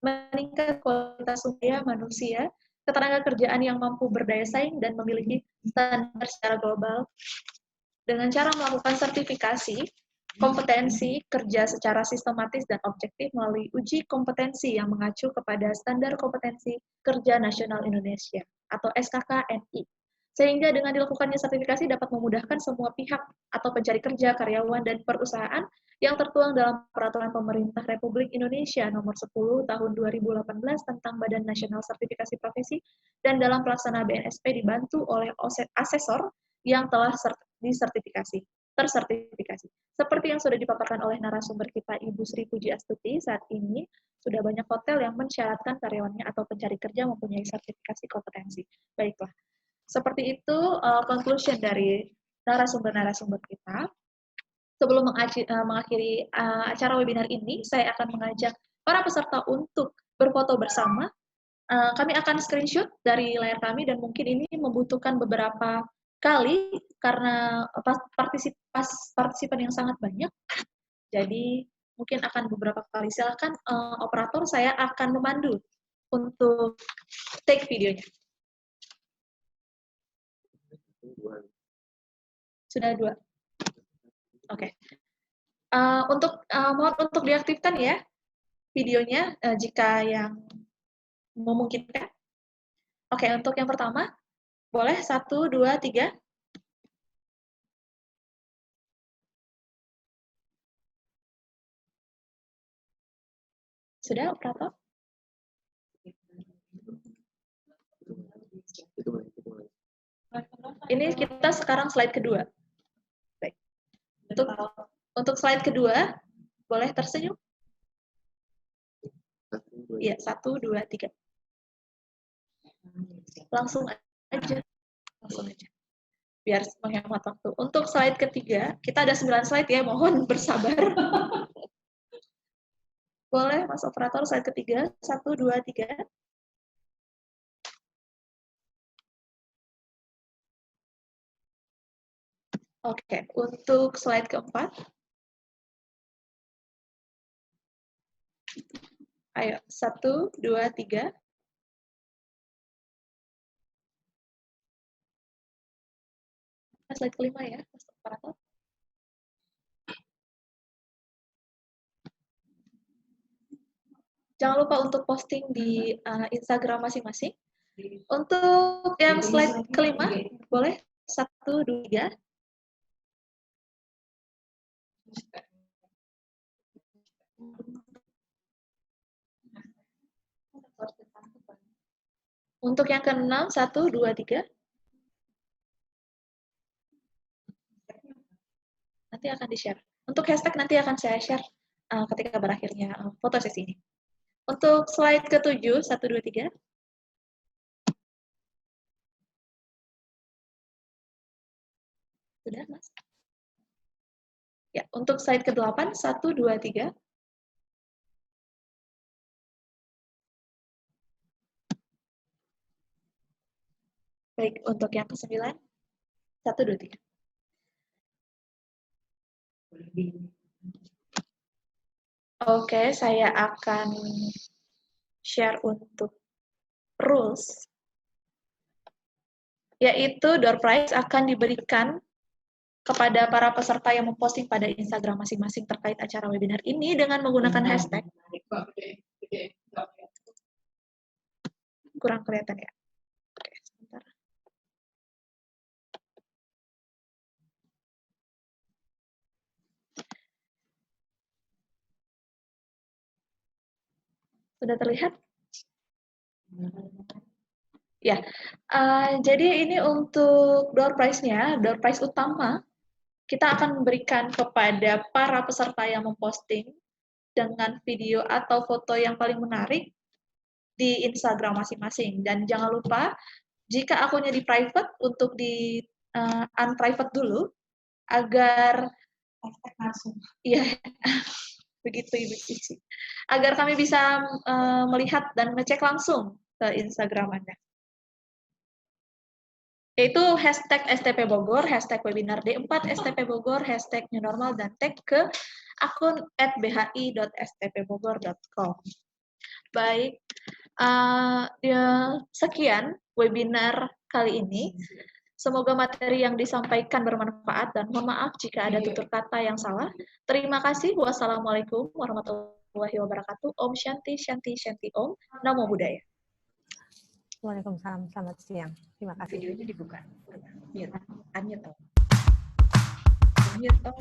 meningkat kualitas sumber daya manusia, ketenaga kerjaan yang mampu berdaya saing dan memiliki standar secara global. Dengan cara melakukan sertifikasi kompetensi kerja secara sistematis dan objektif melalui uji kompetensi yang mengacu kepada Standar Kompetensi Kerja Nasional Indonesia atau SKKNI. Sehingga dengan dilakukannya sertifikasi dapat memudahkan semua pihak atau pencari kerja, karyawan, dan perusahaan yang tertuang dalam Peraturan Pemerintah Republik Indonesia Nomor 10 Tahun 2018 tentang Badan Nasional Sertifikasi Profesi, dan dalam pelaksana BNSP dibantu oleh asesor yang telah tersertifikasi. Seperti yang sudah dipaparkan oleh narasumber kita Ibu Sri Puji Astuti, saat ini sudah banyak hotel yang mensyaratkan karyawannya atau pencari kerja mempunyai sertifikasi kompetensi. Baiklah. Seperti itu conclusion dari narasumber-narasumber kita. Sebelum mengakhiri acara webinar ini, saya akan mengajak para peserta untuk berfoto bersama. Kami akan screenshot dari layar kami dan mungkin ini membutuhkan beberapa kali karena partisipan yang sangat banyak. Jadi mungkin akan beberapa kali. Silakan operator, saya akan memandu untuk take videonya. Sudah 2. Oke. Mohon untuk diaktifkan ya videonya jika yang memungkinkan. Oke, untuk yang pertama, boleh 1, 2, 3. Sudah, operator? Ini kita sekarang slide kedua. Baik. Untuk slide kedua, boleh tersenyum? Iya, 1, 2, 3. Langsung aja. Biar menghemat waktu. Untuk slide ketiga, kita ada 9 slide ya, mohon bersabar. Boleh, Mas Operator, slide ketiga. 1, 2, 3. Oke, untuk slide keempat. Ayo, 1, 2, 3. Slide kelima ya, Mas Operator. Jangan lupa untuk posting di Instagram masing-masing. Untuk yang slide kelima, boleh 1, 2, 3. Untuk yang keenam, 1, 2, 3. Nanti akan di-share. Untuk hashtag nanti akan saya share ketika berakhirnya foto sesi ini. Untuk slide ke-7, 1, 2, 3. Sudah, Mas? Ya, untuk slide ke-8, 1, 2, 3. Baik, untuk yang ke-9, 1, 2, 3. Oke, saya akan share untuk rules, yaitu door prize akan diberikan kepada para peserta yang memposting pada Instagram masing-masing terkait acara webinar ini dengan menggunakan hashtag. Kurang kelihatan ya? Oke, sebentar. Sudah terlihat? Ya, jadi ini untuk door prize-nya, door prize utama, kita akan memberikan kepada para peserta yang memposting dengan video atau foto yang paling menarik di Instagram masing-masing. Dan jangan lupa, jika akunnya di private, untuk di unprivate dulu, agar ya begitu Ibu Cici, agar kami bisa melihat dan ngecek langsung ke Instagram Anda. Yaitu hashtag STP Bogor, hashtag webinar D4 STP Bogor, hashtag new normal, dan tag ke akun @bhi.stpbogor.com. Baik, sekian webinar kali ini. Semoga materi yang disampaikan bermanfaat dan mohon maaf jika ada tutur kata yang salah. Terima kasih. Wassalamualaikum warahmatullahi wabarakatuh. Om Shanti, Shanti, Shanti Om. Namo Buddhaya. Waalaikumsalam. Selamat siang. Terima kasih. Videonya dibuka. Mute. Unmute. Unmute.